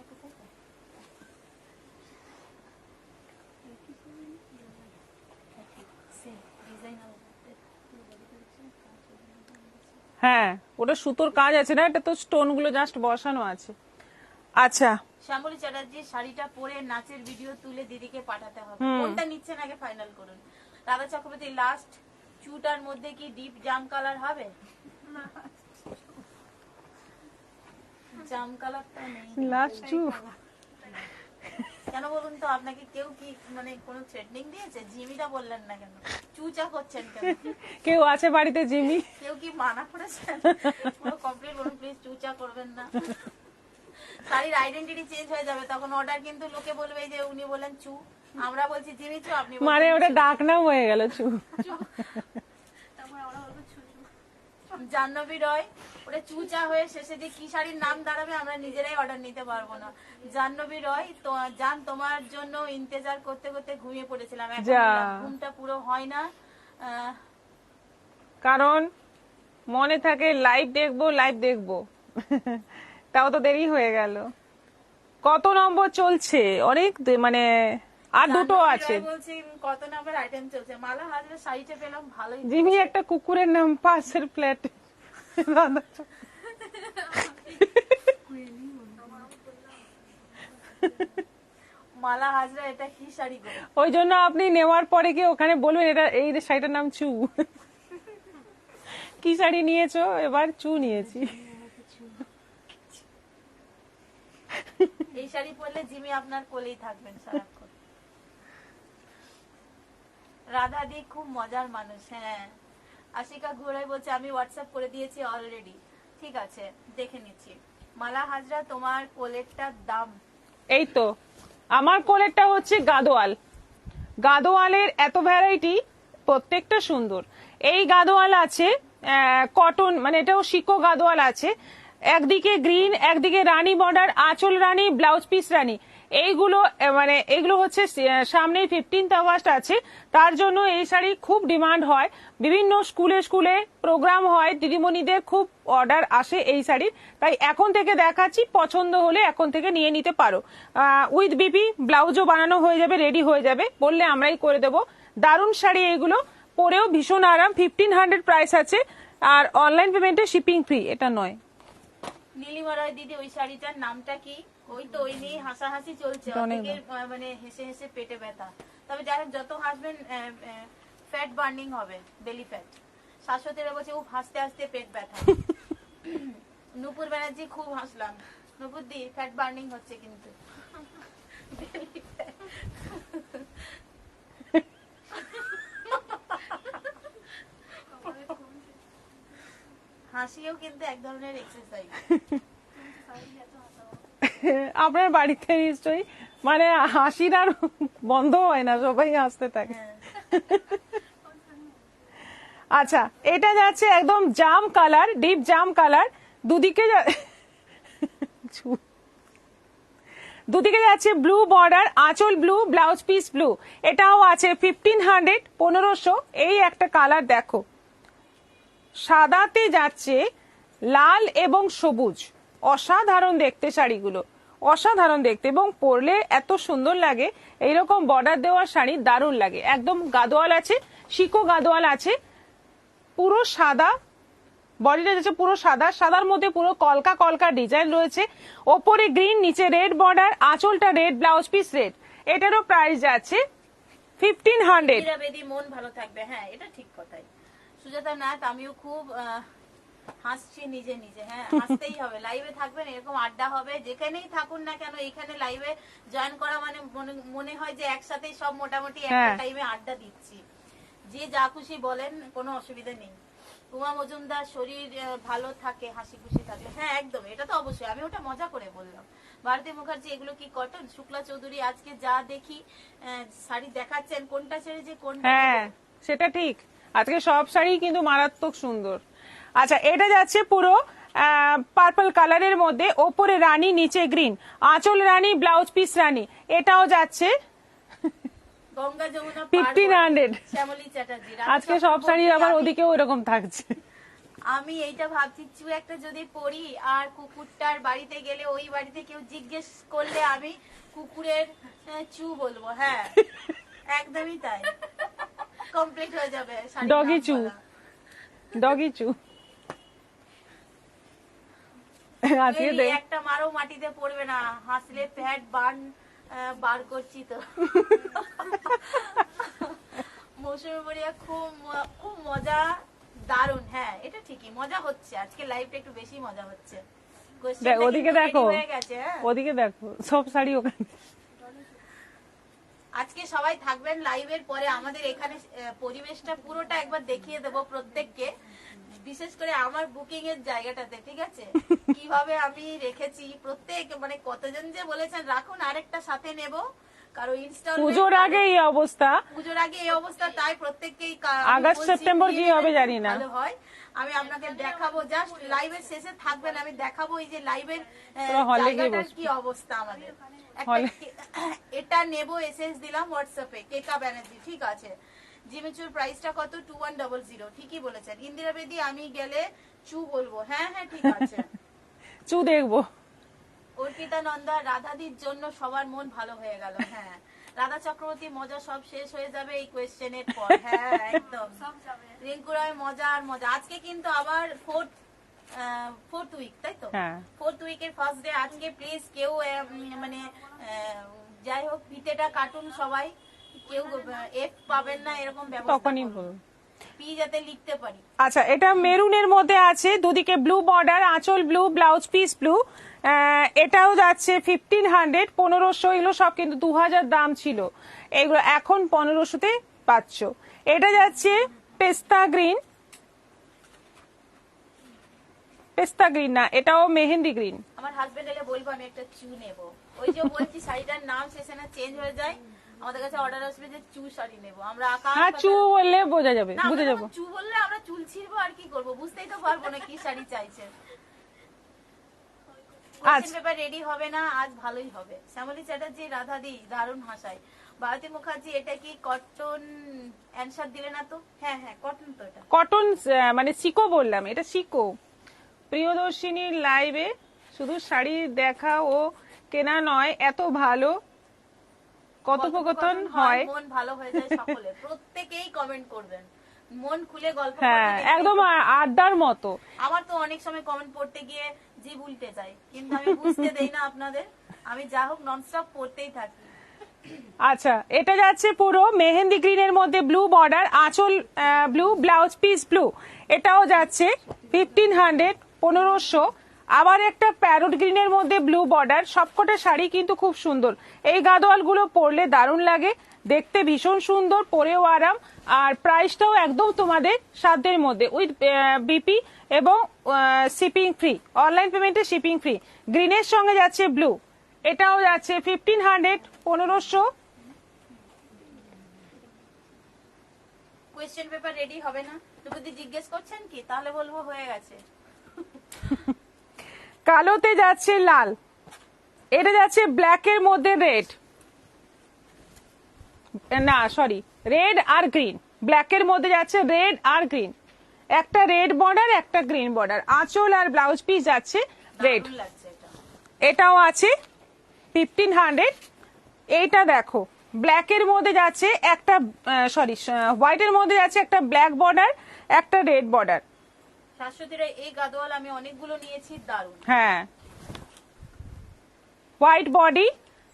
হ্যাঁ, ওটা সুতোর কাজ আছে না, এটা তো স্টোন গুলো জাস্ট বসানো আছে। আচ্ছা, শ্যামলী চ্যাটার্জির শাড়িটা পরে নাচের ভিডিও তুলে দিদিকে পাঠাতে হবে। কোনটা নিচ্ছেন আগে ফাইনাল করুন। রাধা চক্রবর্তী লাস্ট চুটার মধ্যে কি ডিপ জাম কালার হবে? জাম কালারটা নেই লাস্ট চু। কেন বলুন তো, আপনাকে কেউ কি মানে কোনো থ্রেটনিং দিয়েছে? জিমিটা বললেন না কেন? চুচা করছেন কেন? কেউ আছে বাড়িতে জিমি? কেউ কি মানা করেছেন? পুরো কমপ্লিট বলুন প্লিজ, চুচা করবেন না। শাড়ির আইডেন্টিটি চেঞ্জ হয়ে যাবে, তখন অর্ডার কিন্তু লোকে বলবে যে উনি বলেন চু, আমরা বলছি জিমি চু, আপনি মানে ওটা ডাক নাম হয়ে গেল চু। জাহ্নবী রয়, ওটা চুচা হয়ে শেষে যে কি শাড়ির নাম দাঁড়াবে আমরা নিজেরাই অর্ডার নিতে পারবো না। জাহ্নবী রয়, তো জান তোমার জন্য ইন্তেজার করতে করতে ঘুমিয়ে পড়েছিলাম, এখন যা। ঘুমটা পুরো হয় না। কারণ মনে থাকে লাইভ দেখবো, তাও তো দেরি হয়ে গেল। কত নম্বর চলছে? অনেক মানে আর দুটো জাহ্নবী আছে। রয় বলছি কত নাম্বার আইটেম চলছে? মালা হাজরা শাড়িটা পেলাম ভালোই। জিমি একটা কুকুরের নাম পাশের প্লেট। মালা হাজরা এটা কি শাড়ি গো? ওই জন্য আপনি নেওয়ার পরে কি ওখানে বলবেন এটা এই শাড়িটার নাম চু। কি শাড়ি নিয়েছো? এবার চু নিয়েছি। এই শাড়ি পরলে জিমি আপনার কোলেই থাকবেন সারাক্ষণ। রাধা দি খুব মজার মানুষ। হ্যাঁ, আশিকা ঘোড়াই বলছে আমি হোয়াটসঅ্যাপ করে দিয়েছি অলরেডি। ঠিক আছে, দেখে নিচ্ছি। মালা হাজরা তোমার কোলেরটার দাম? এই তো আমার কোলেরটা হচ্ছে গাদোয়াল। গাদোয়ালের এত ভ্যারাইটি, প্রত্যেকটা সুন্দর। এই গাদোয়াল আছে কটন, মানে এটাও শিকো গাদোয়াল আছে। একদিকে গ্রিন, একদিকে রানী বর্ডার, আঁচল রানী, ব্লাউজ পিস রানী। এইগুলো মানে এগুলো হচ্ছে সামনে 15th আগস্ট আছে, তার জন্য এই শাড়ি খুব ডিমান্ড হয়। বিভিন্ন স্কুলে প্রোগ্রাম হয়, দিদিমণিদের খুব অর্ডার আসে এই শাড়ির। তাই এখন থেকে দেখাচ্ছি, পছন্দ হলে এখন থেকে নিয়ে নিতে পারো। উইথ বিপি ব্লাউজও বানানো হয়ে যাবে, রেডি হয়ে যাবে, বললে আমরাই করে দেবো। দারুণ শাড়ি এইগুলো, পরেও ভীষণ আরাম। 1500 প্রাইস আছে, আর অনলাইন পেমেন্টে শিপিং ফ্রি, এটা নয়। নীলিমা রয় দিদি, ওই শাড়িটার নামটা কি? ওই তো ওই নিয়ে হাসাহাসি চলছে, অনেক অনেকের মানে হেসে হেসে পেটে ব্যথা। তবে যারা যত হাসবেন ফ্যাট বার্নিং হবে, বেলি ফ্যাট। শাশ্বতীরা বলছে ও হাসতে হাসতে পেট ব্যথা। নূপুর ব্যানার্জি, খুব হাসলাম। নূপুর দি, ফ্যাট বার্নিং হচ্ছে কিন্তু। হাসিও কিন্তু এক ধরনের এক্সারসাইজ। আপনার বাড়িতে নিশ্চয়ই মানে হাসির আর বন্ধ হয় না, সবাই হাসতে থাকে। হ্যাঁ। আচ্ছা, এটা যাচ্ছে একদম জাম কালার, ডিপ জাম কালার, দুদিকে দুদিকে যাচ্ছে ব্লু বর্ডার, আঁচল ব্লু, ব্লাউজ পিস ব্লু। এটাও আছে 1500, 1500। এই একটা কালার দেখো, সাদাতে যাচ্ছে লাল এবং সবুজ, অসাধারণ দেখতে শাড়িগুলো, অসাধারণ দেখতে, এবং পরলে এত সুন্দর লাগে। এইরকম বর্ডার দেওয়া শাড়ি দারুণ লাগে। একদম গাদোয়াল আছে, শিকো গাদোয়াল আছে, পুরো সাদা বডিটা যাচ্ছে, পুরো সাদা, সাদার মধ্যে পুরো কলকা কলকা ডিজাইন রয়েছে, ওপরে গ্রিন, নিচে রেড বর্ডার, আঁচলটা রেড, ব্লাউজ পিস রেড। এটারও প্রাইস যাচ্ছে 1500। ইন্দিরা বেদি মন ভালো থাকবে, হ্যাঁ এটা ঠিক কথাই। সুজাতা নাথ, আমিও খুব হাসছি নিজে নিজে। হ্যাঁ, হাসতেই হবে, লাইভে থাকবেন, এরকম আড্ডা হবে, যেখানেই থাকুন না কেন। এখানে লাইভে জয়েন করা মানে মনে হয় যে একসাথে সব মোটামুটি একটা টাইমে আড্ডা দিচ্ছি। যে যা খুশি বলেন, কোনো অসুবিধা নেই। উমা মজুমদার, শরীর ভালো থাকে, হাসি খুশি থাকলে, হ্যাঁ একদম, এটা তো অবশ্যই, আমি ওটা মজা করে বললাম। ভারতী মুখার্জি, এগুলো কি কটন? শুক্লা চৌধুরী, আজকে যা দেখি শাড়ি দেখাচ্ছেন, কোনটা ছেড়ে যে কোনটা। হ্যাঁ, সেটা ঠিক, আজকে সব শাড়ি কিন্তু মারাত্মক সুন্দর। আচ্ছা, এটা যাচ্ছে পুরো পার্পল কালারের মধ্যে, ওপরে রানী, নিচে গ্রিন, আঁচল রানী, ব্লাউজ পিস রানী। এটাও যাচ্ছে গঙ্গা যমুনা 1500। শ্যামলী চ্যাটার্জি, আজকে সব শাড়ি আবার ওদিকেও এরকম থাকছে। আমি এইটা ভাবছি, চু একটা যদি পরি, আর কুকুরটার বাড়িতে গেলে ওই বাড়িতে কেউ জিজ্ঞেস করলে আমি কুকুরের চু বলবো। হ্যাঁ একদমই তাই, কমপ্লিট হয়ে যাবে শাড়ির ডগি নাম চু, বলা। ডগি চু। আজকে এই দেখ, একটা মারো মাটিতে পড়বে না, হাসলে ফ্যাট বার্ন বার করছি তো। মৌসুমী বড়িয়া, খুব মজা, দারুন। হ্যাঁ এটা ঠিকই, মজা হচ্ছে আজকে, লাইভটা একটু বেশি মজা হচ্ছে। দেখ ওদিকে দেখো, হয়ে গেছে। হ্যাঁ, ওদিকে দেখো, সব শাড়ি ওখানে। আজকে সবাই থাকবেন লাইভের পরে, আমাদের এখানে পরিবেশটা পুরোটা একবার দেখিয়ে দেবো প্রত্যেককে, বিশেষ করে আমার বুকিং এর জায়গাটাতে, ঠিক আছে? কিভাবে আমি রেখেছি প্রত্যেক, মানে কতজন যে বলেছেন রাখুন, আরেকটা সাথে নেব, কারো ইনস্টলমেন্ট, পুজোর আগে এই অবস্থা, পুজোর আগে এই অবস্থা, তাই প্রত্যেককেই আগস্ট সেপ্টেম্বর কি হবে জানি না। ভালো হয়। আমি আপনাকে দেখাবো, জাস্ট লাইভের শেষে থাকবেন, আমি দেখাবো এই যে লাইভের হলে গিয়ে জায়গাটার বসবো। কি অবস্থা আমাদের। হলে। এটা নেবো, এসএস দিলাম হোয়াটসঅ্যাপে, কেকা ব্যানার্জি, ঠিক আছে? জিমিচুর প্রাইসটা কত? 2100। ঠিকই বলেছেন। ইন্দিরা বেদি, আমি গেলে চু বলবো। হ্যাঁ হ্যাঁ ঠিক আছে। চু দেখবো। অর্পিতা নন্দা, রাধাদির জন্য সবার মন ভালো হয়ে গেল। হ্যাঁ, রাধা চক্রবর্তী, মজা সব শেষ হয়ে যাবে এই কোয়েশ্চেনের পর। হ্যাঁ একদম, রিঙ্কু রায়, মজা আর মজা। আজকে কিন্তু আবার ফোর্থ উইক, তাই তো? হ্যাঁ। ফোর্থ উইকের ফার্স্ট ডে আজকে। প্লিজ কেউ মানে যাই হোক, ফিতেটা কাটুন সবাই, কেউ এফ পাবেন না, এরকম ব্যবস্থা তখনই করুন। বলবো। পি যাতে লিখতে পারি। আচ্ছা, এটা মেরুনের মধ্যে আছে, দুদিকে ব্লু বর্ডার, আঁচল ব্লু, ব্লাউজ পিস ব্লু। এটাও যাচ্ছে 1500, 1500। এগুলো সব কিন্তু 2000 দাম ছিল, এগুলো এখন 1500-তে পাচ্ছ। এটা যাচ্ছে পেস্তা গ্রিন, পেস্তা গ্রিন না, এটাও মেহেন্দি গ্রিন। আমার হাজবেন্ড এলে বলবো আমি একটা চু নেবো। ওই যে বলছি, শাড়িটার নাম শেষে না চেঞ্জ হয়ে যায়, আমাদের কাছে অর্ডার আসবে যে চু শাড়ি নেবো। আমরা হ্যাঁ, চু বললে বোঝা যাবে, বুঝে যাবো। চু বললে আমরা চুল ছিড়বো, আর কি করবো, বুঝতেই তো পারবো না কি শাড়ি চাইছে। পেপার রেডি হবে না আজ, ভালোই হবে। শ্যামলী চ্যাটার্জি, রাধাদি দারুণ হাসায়। ভারতী মুখার্জি, এটা কি কটন? অ্যান্সার দিলে না তো। হ্যাঁ হ্যাঁ কটন তো, এটা কটন, মানে সিকো বললাম, এটা সিকো। প্রিয়দর্শিনীর লাইভে শুধু শাড়ি দেখা ও কেনা নয়, এত ভালো কথোপকথন হয়। মন ভালো হয়ে যায় সকলে, প্রত্যেকেই কমেন্ট করবেন, মন খুলে গল্প হ্যাঁ, করবেন। একদম আড্ডার মতো। আমার তো অনেক সময় কমেন্ট পড়তে গিয়ে জিভ উল্টে যায়, কিন্তু আমি বুঝতে দেই না আপনাদের, আমি যা হোক ননস্টপ পড়তেই থাকি। আচ্ছা, এটা যাচ্ছে পুরো মেহেন্দি গ্রিনের মধ্যে ব্লু বর্ডার, আঁচল ব্লু, ব্লাউজ পিস ব্লু। এটাও যাচ্ছে 1500, 1500। আবার একটা প্যারোট গ্রিনের মধ্যে ব্লু বর্ডার। সবকটা শাড়ি কিন্তু খুব সুন্দর, এই গাদোয়াল গুলো পরলে দারুণ লাগে, দেখতে ভীষণ সুন্দর, পরেও আরাম, আর প্রাইসটাও একদম তোমাদের সাধ্যের মধ্যে, উইথ বিপি এবং শিপিং ফ্রি, অনলাইন পেমেন্টে শিপিং ফ্রি। গ্রিনের সঙ্গে যাচ্ছে ব্লু, এটাও যাচ্ছে 1500, 1500। কোয়েশ্চেন পেপার রেডি হবে না যদি জিজ্ঞেস করছেন কি, তাহলে বলবো হয়ে গেছে। কালোতে যাচ্ছে লাল, এটা যাচ্ছে ব্ল্যাকের মধ্যে রেড, না সরি রেড আর গ্রিন, ব্ল্যাকের মধ্যে যাচ্ছে রেড আর গ্রিন, একটা রেড বর্ডার একটা গ্রিন বর্ডার, আঁচল আর ব্লাউজ পিস যাচ্ছে রেড। দারুণ লাগছে এটা। এটাও আছে 1500। এইটা দেখো ব্ল্যাকের মধ্যে যাচ্ছে একটা, সরি হোয়াইটের মধ্যে যাচ্ছে একটা ব্ল্যাক বর্ডার একটা রেড বর্ডার। শাশ্বতীরা এই গাদোয়াল আমি অনেকগুলো নিয়েছি, দারুণ। হ্যাঁ, হোয়াইট বডি,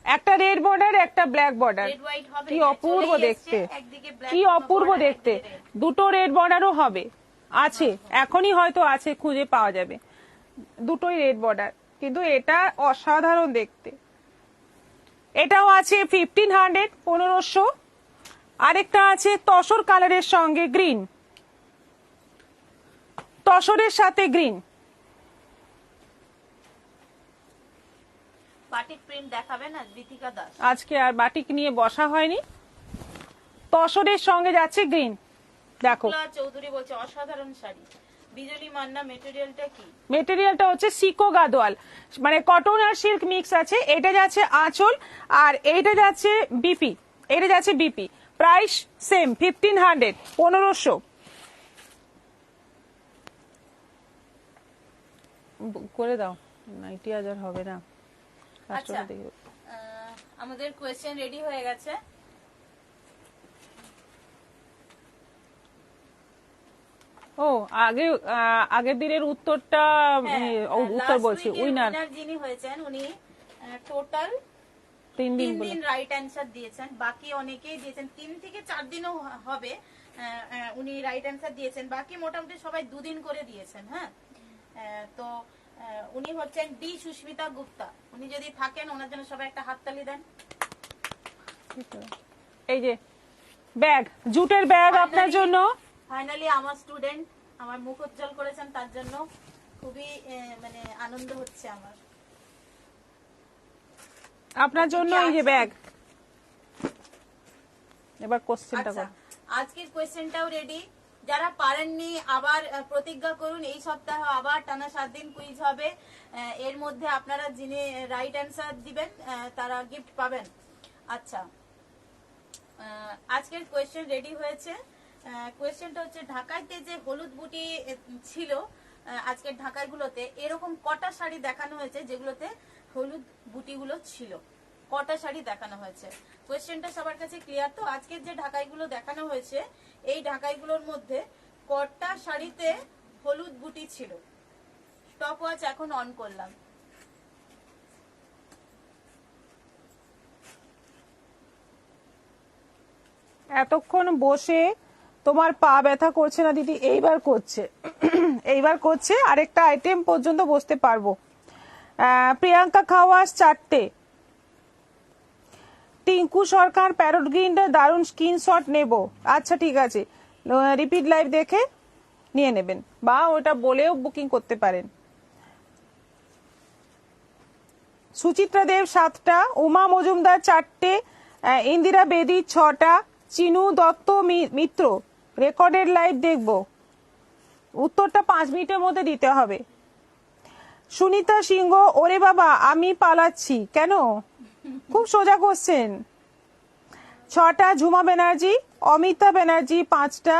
একটা রেড বর্ডার একটা ব্ল্যাক বর্ডার, রেড হোয়াইট হবে কি না, অপূর্ব চলেই দেখতে, এসছে, একদিকে black কি অপূর্ব border, দেখতে। একদিকে red। দুটো রেড বর্ডারও হবে, আছে এখনই হয়তো আছে, খুঁজে পাওয়া যাবে, দুটোই রেড বর্ডার, কিন্তু এটা অসাধারণ দেখতে। এটাও আছে 1500, 1500। আরেকটা আছে তসর কালারের সঙ্গে গ্রিন, তসরের সাথে গ্রিন। বাটিক প্রিন্ট দেখাবে না দীপিকা দাস? আজকে আর বাটিক নিয়ে বসা হয়নি, তসরের সঙ্গে যাচ্ছে গ্রিন। দেখো শুক্লা চৌধুরী বলছে অসাধারণ শাড়ি। বিজলি মান্না মেটেরিয়ালটা কি? মেটেরিয়ালটা হচ্ছে সিকো গাদোয়াল, মানে কটন আর সিল্ক মিক্স আছে। এটা যাচ্ছে আঁচল আর এইটা যাচ্ছে বিপি, এটা যাচ্ছে বিপি। প্রাইস সেম 1500, 1500 করে দাও, 90,000 হবে না। আচ্ছা, আমাদের কোয়েশ্চেন রেডি হয়ে গেছে। ও আগের দিনের উত্তরটা, উত্তর বলছি উইনার যিনি হয়েছেন উনি টোটাল 3 দিন 3 দিন রাইট অ্যান্সার দিয়েছেন, বাকি অনেকেই দিয়েছেন 3 থেকে 4 দিনও হবে। উনি রাইট অ্যান্সার দিয়েছেন, বাকি মোটামুটি সবাই 2 দিন করে দিয়েছেন। হ্যাঁ, তো উনি হচ্ছেন ডি সুস্মিতা গুপ্তা। উনি যদি থাকেন ওনার জন্য সবাই একটা হাততালি দেন। এই যে ব্যাগ, জুটের ব্যাগ আপনার জন্য। ফাইনালি আমার স্টুডেন্ট আমার মুখ উজ্জ্বল করেছেন, তার জন্য খুবই মানে আনন্দ হচ্ছে আমার। আপনার জন্য এই যে ব্যাগ। এবার কোশ্চেনটা আচ্ছা, কর। আজকের কোয়েশ্চেনটাও রেডি। যারা পারেননি আবার প্রতিজ্ঞা করুন, এই সপ্তাহ আবার টানা 7 দিন কুইজ হবে। এর মধ্যে আপনারা যিনি রাইট অ্যান্সার দিবেন তারা গিফট পাবেন। আচ্ছা, আজকের কোয়েশ্চেন রেডি হয়েছে। কোয়েশ্চেনটা হচ্ছে ঢাকাইতে যে হলুদ বুটি ছিল, আজকের ঢাকাইগুলোতে এরকম কটা শাড়ি দেখানো হয়েছে যেগুলোতে হলুদ বুটিগুলো ছিল? কটা শাড়ি দেখানো হয়েছে? কোয়েশ্চেনটা সবার কাছে ক্লিয়ার তো? আজকের যে ঢাকাইগুলো দেখানো হয়েছে এই ঢাকাইগুলোর মধ্যে কটা শাড়িতে হলুদ বুটি ছিল? স্টপ ওয়াচ এখন অন করলাম। এতক্ষণ বসে তোমার পা ব্যথা করছে না দিদি? এইবার করছে, এইবার করছে। আরেকটা আইটেম পর্যন্ত বসতে পারবো। প্রিয়াঙ্কা খাওয়াস 4টে, টিঙ্কু সরকার প্যারট গ্রিনটা দারুণ স্ক্রিনশট নেব। আচ্ছা ঠিক আছে, রিপিট লাইভ দেখে নিয়ে নেবেন বা ওটা বলেও বুকিং করতে পারেন। সুচিত্রা দেব 7টা, উমা মজুমদার 4টে, ইন্দিরা বেদি 6টা, চিনু দত্ত মিত্র রেকর্ডেড লাইভ দেখব। উত্তরটা 5 মিনিটের মধ্যে দিতে হবে। সুনিতা সিংহ, ওরে বাবা আমি পালাচ্ছি কেন? খুব সোজা কোশ্চেন। 6টা, ঝুমা ব্যানার্জি, অমিতা ব্যানার্জি 5টা,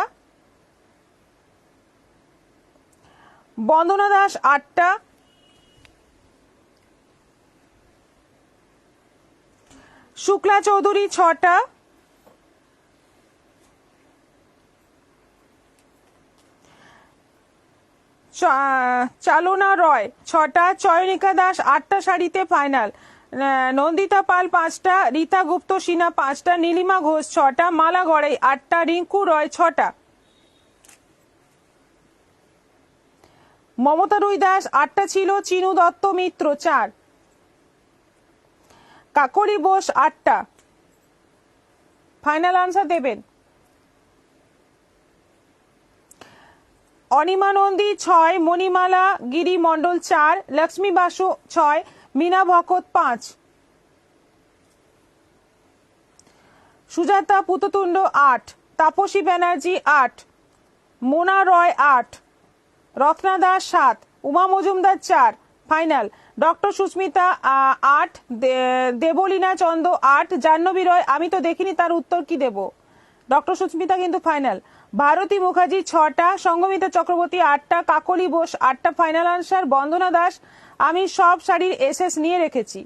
বন্দনা দাস 8টা, শুক্লা চৌধুরী 6টা, চালনা রয় 6টা, চয়নিকা দাস 8টা শাড়িতে ফাইনাল, নন্দিতা পাল 5টা, রীতা গুপ্ত সিনহা 5টা, নীলিমা ঘোষ 6টা, মালা গড়াই 8টা, রিঙ্কু রয় 6টা, মমতা রুই দাস 8টা ছিল, চিনু দত্ত মিত্র 4, কাকলি বোস 8টা। ফাইনাল আনসার দেবেন। অনিমা নন্দী 6, মণিমালা গিরি মন্ডল 4, লক্ষ্মী বাসু 6, মিনা ভকত 5। সুজাতা পুততুণ্ড 8, তাপসী ব্যানার্জি 8, মোনা রয় 8, রত্না দাস 7, উমা মজুমদার 4, ফাইনাল। ডক্টর সুস্মিতা 8, দেবলীনা চন্দ 8, জাহ্নবী রয় আমি তো দেখিনি, তার উত্তর কি দেব? ডক্টর সুস্মিতা কিন্তু ফাইনাল। ভারতী মুখার্জি 6টা, সঙ্গমিতা চক্রবর্তী 8টা, কাকলি বোস 8টা ফাইনাল আনসার। বন্দনা দাস আমি সব শাড়ির এসএস নিয়ে রেখেছি।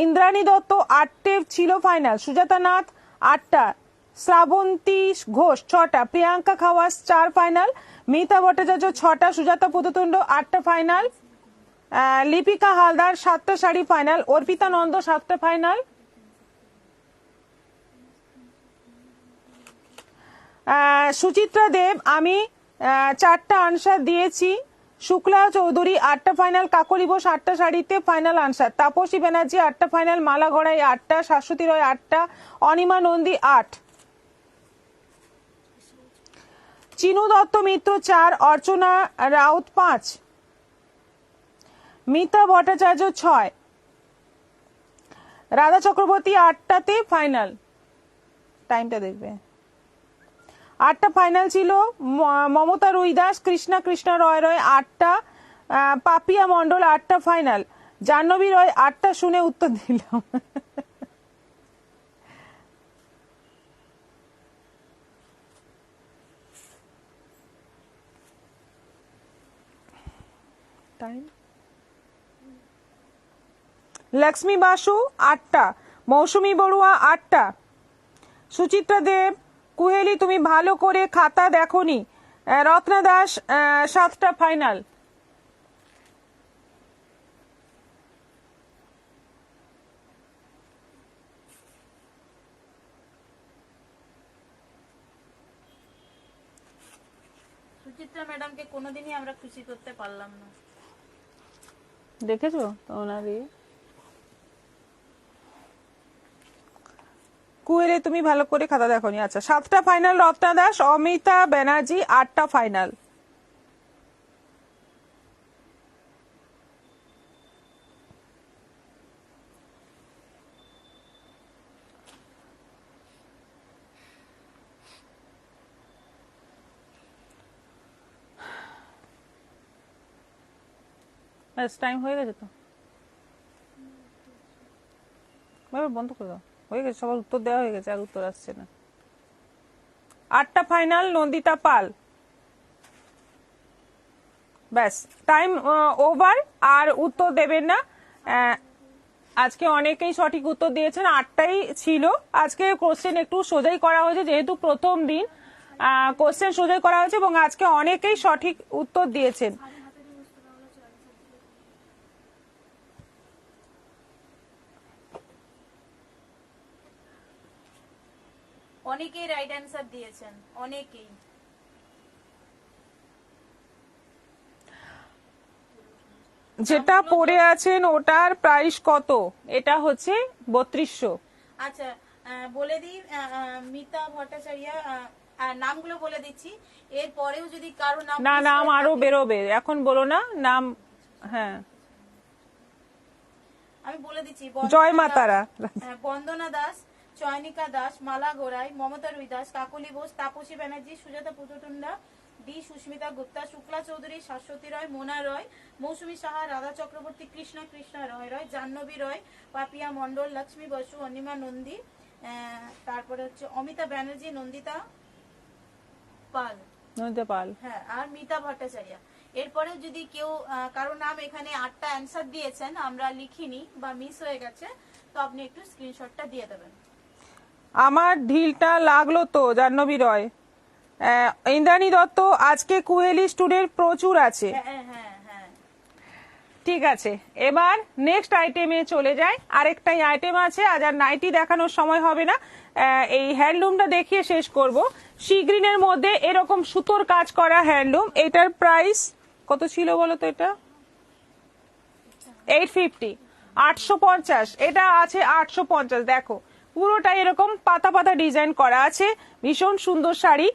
ইন্দ্রাণী দত্ত 8টে ছিল ফাইনাল। সুজাতা নাথ 8টা, শ্রাবন্তী ঘোষ 6টা, প্রিয়াঙ্কা খাওয়াস 4 ফাইনাল, মিতা ভট্টাচার্য 6টা, সুজাতা পুততুণ্ড 8টা ফাইনাল, লিপিকা হালদার 7টা শাড়ি ফাইনাল, অর্পিতা নন্দ 7টা ফাইনাল, সুচিত্রা দেব আমি 4টা আনসার দিয়েছি। শুক্লা চৌধুরী 8টা ফাইনাল, কাকলি বোস 8টা শাড়িতে ফাইনাল আনসার, তাপসী ব্যানার্জি 8টা ফাইনাল, মালা ঘড়াই 8টা, শাশ্বতী রয় 8টা, অনিমা নন্দী 8, চিনু দত্ত মিত্র 4, অর্চনা রাউত 5, মিতা ভট্টাচার্য 6, রাধা চক্রবর্তী 8টাতে ফাইনাল। টাইমটা দেখবে। 8টা ফাইনাল ছিল। মমতা রুইদাস, কৃষ্ণা রয় 8টা, পাপিয়া মন্ডল 8টা ফাইনাল, জাহ্নবী রয় 8টা শুনে উত্তর দিলাম। টাইম। লক্ষ্মী বাসু 8টা, মৌসুমী বড়ুয়া 8টা, সুচিত্রা দেব কুহেলি তুমি ভালো করে খাতা দেখোনি, রত্না দাস 7টা ফাইনাল। সুচিত্রা ম্যাডামকে কোনোদিনই আমরা খুশি করতে পারলাম না। দেখেছো তো ওনারই কুয়েলে তুমি ভালো করে খাতা দেখোনি। আচ্ছা 7টা ফাইনাল রত্না দাস, অমিতা ব্যানার্জি 8টা ফাইনাল। ব্যাস টাইম হয়ে গেছে তো, বন্ধ করে দাও। হয়ে গেছে, সবার উত্তর দেওয়া হয়ে গেছে, আর উত্তর আসছে না। 8টা ফাইনাল নন্দিতা পাল। ব্যাস টাইম ওভার, আর উত্তর দেবেন না। আজকে অনেকেই সঠিক উত্তর দিয়েছেন, 8টাই ছিল। আজকে কোশ্চেন একটু সোজাই করা হয়েছে, যেহেতু প্রথম দিন কোশ্চেন সোজাই করা হয়েছে, এবং আজকে অনেকেই সঠিক উত্তর দিয়েছেন। অনেকেই রাইট অ্যান্সার দিয়েছেন, অনেকেই। যেটা পড়ে আছেন ওটার প্রাইস কত? এটা হচ্ছে 3200। আচ্ছা বলে দিই, মিতা ভট্টাচার্য নামগুলো বলে দিচ্ছি, এর পরেও যদি কারো নাম না, নাম আরো বেরোবে, এখন বলো না নাম। হ্যাঁ আমি বলে দিচ্ছি, জয় মাতারা। বন্দনা দাস, চয়নিকা দাস, মালা গোড়াই, মমতা রুইদাস, কাকলি বোস, তাপসী ব্যানার্জি, সুজাতা পুততুন্ডা, ডি সুস্মিতা গুপ্তা, শুক্লা চৌধুরী, শাশ্বতী রয়, মোনা রয়, মৌসুমী সাহা, রাধা চক্রবর্তী, কৃষ্ণা রয়, জাহ্নবী রয়, পাপিয়া মন্ডল, লক্ষ্মী বসু, অনিমা নন্দী, তারপরে হচ্ছে অমিতা ব্যানার্জি, নন্দিতা পাল, হ্যাঁ, আর মিতা ভট্টাচার্য। এরপরে যদি কেউ কারো নাম এখানে 8টা অ্যান্সার দিয়েছেন আমরা লিখিনি বা মিস হয়ে গেছে, তো আপনি একটু স্ক্রিনশটটা দিয়ে দেবেন। আমার ঢিলটা লাগলো তো জাহ্নবী রয়। ইন্দ্রাণী দত্ত আজকে কুহেলি স্টুডেন্ট প্রচুর আছে। হ্যাঁ ঠিক আছে, এবার নেক্সট আইটেমে চলে যায়। আরেকটাই আইটেম আছে, আজ আর নাইটি দেখানোর সময় হবে না, এই হ্যান্ডলুমটা দেখিয়ে শেষ করব। সি গ্রিনের মধ্যে এরকম সুতোর কাজ করা হ্যান্ডলুম, এটার প্রাইস কত ছিল বলো তো? এটা 850, 850। এটা আছে 850। দেখো পুরোটাই এরকম পাতা পাতা ডিজাইন করা আছে, ভীষণ সুন্দর শাড়ি,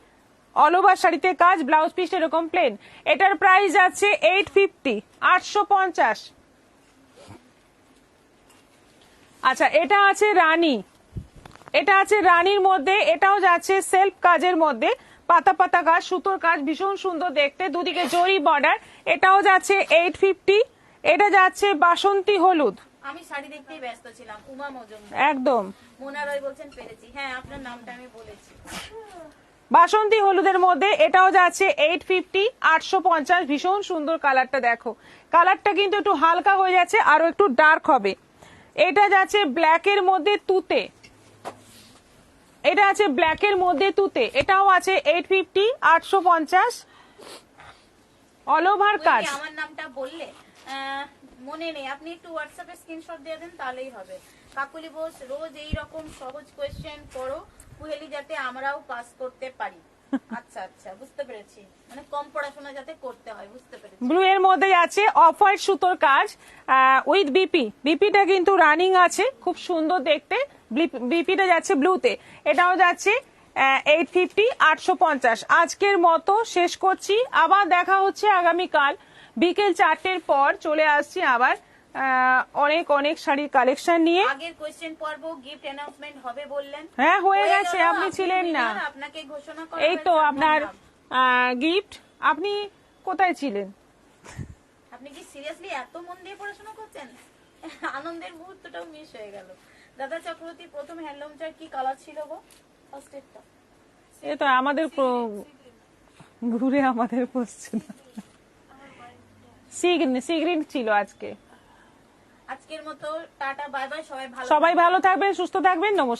অল ওভার শাড়িতে কাজ, ব্লাউজ পিস এরকম প্লেন। এটার প্রাইস আছে 850, 850। আচ্ছা এটা আছে রানী, এটা আছে রানীর মধ্যে, এটাও যাচ্ছে সেলফ কাজের মধ্যে, পাতা পাতা কাজ, সুতোর কাজ, ভীষণ সুন্দর দেখতে, দুদিকে জরি বর্ডার। এটাও যাচ্ছে 850। এটা যাচ্ছে বাসন্তী হলুদ, আমি শাড়ি দেখতেই ব্যস্ত ছিলাম। উমা মজুমদার, একদম মোনা রয় বলছেন পেরেছি। হ্যাঁ, আপনার নামটা আমি বলেছি। বাসন্তী হলুদের মধ্যে এটাও যাচ্ছে 850, 850। ভীষণ সুন্দর কালারটা দেখো, কালারটা কিন্তু একটু হালকা হয়ে যাচ্ছে, আরো একটু ডার্ক হবে। এটা যাচ্ছে ব্ল্যাকের মধ্যে তুতে, এটা আছে ব্ল্যাকের মধ্যে তুতে, এটাও আছে 850, 850, অল ওভার ওই কাজ। যে আমার নামটা বললে মনে নেই, আপনি একটু হোয়াটসঅ্যাপে স্ক্রিনশট দিয়ে দেন তাহলেই হবে। কাকুলি বোস, রোজ এই রকম সহজ কোয়েশ্চেন করো কুহেলি, যাতে আমরাও পাস করতে পারি। আচ্ছা আচ্ছা, বুঝতে পেরেছি, মানে কম পড়াশোনা যাতে করতে হয়, বুঝতে পেরেছি। ব্লু এর মধ্যে আছে অফ হোয়াইট সুতোর কাজ উইথ বিপি, বিপিটা কিন্তু রানিং আছে, খুব সুন্দর দেখতে। বিপিটা যাচ্ছে ব্লুতে, এটাও যাচ্ছে 850, 850। আজকের মতো শেষ করছি, আবার দেখা হচ্ছে আগামীকাল বিকেল 4টের পর। চলে আসছি আবার অনেক অনেক শাড়ির কালেকশন নিয়ে। আগের কোয়েশ্চেন পর্ব গিফট অ্যানাউন্সমেন্ট হবে বললেন, হ্যাঁ, হয়ে হয়ে গেছে, গেল। আপনি ছিলেন না। winner, আপনাকে ঘোষণা করা এই তো হয়েছে আপনার নাম। গিফট। আপনি কোথায় ছিলেন? আপনি কি সিরিয়াসলি এত মন দিয়ে পড়াশোনা করছেন? আনন্দের মুহূর্তটাও মিস হয়ে গেল। দাদা চক্রবর্তী, প্রথম হ্যান্ডলুম চার কি কালার ছিল গো? ফার্স্ট এরটা এই তো আমাদের ঘুরে আমাদের বসছে না। সি গ্রিন ছিল আজকে। আজকের মতো টাটা, বাই বাই, সবাই ভালো সবাই ভালো থাকবেন, সুস্থ থাকবেন, নমস্কার।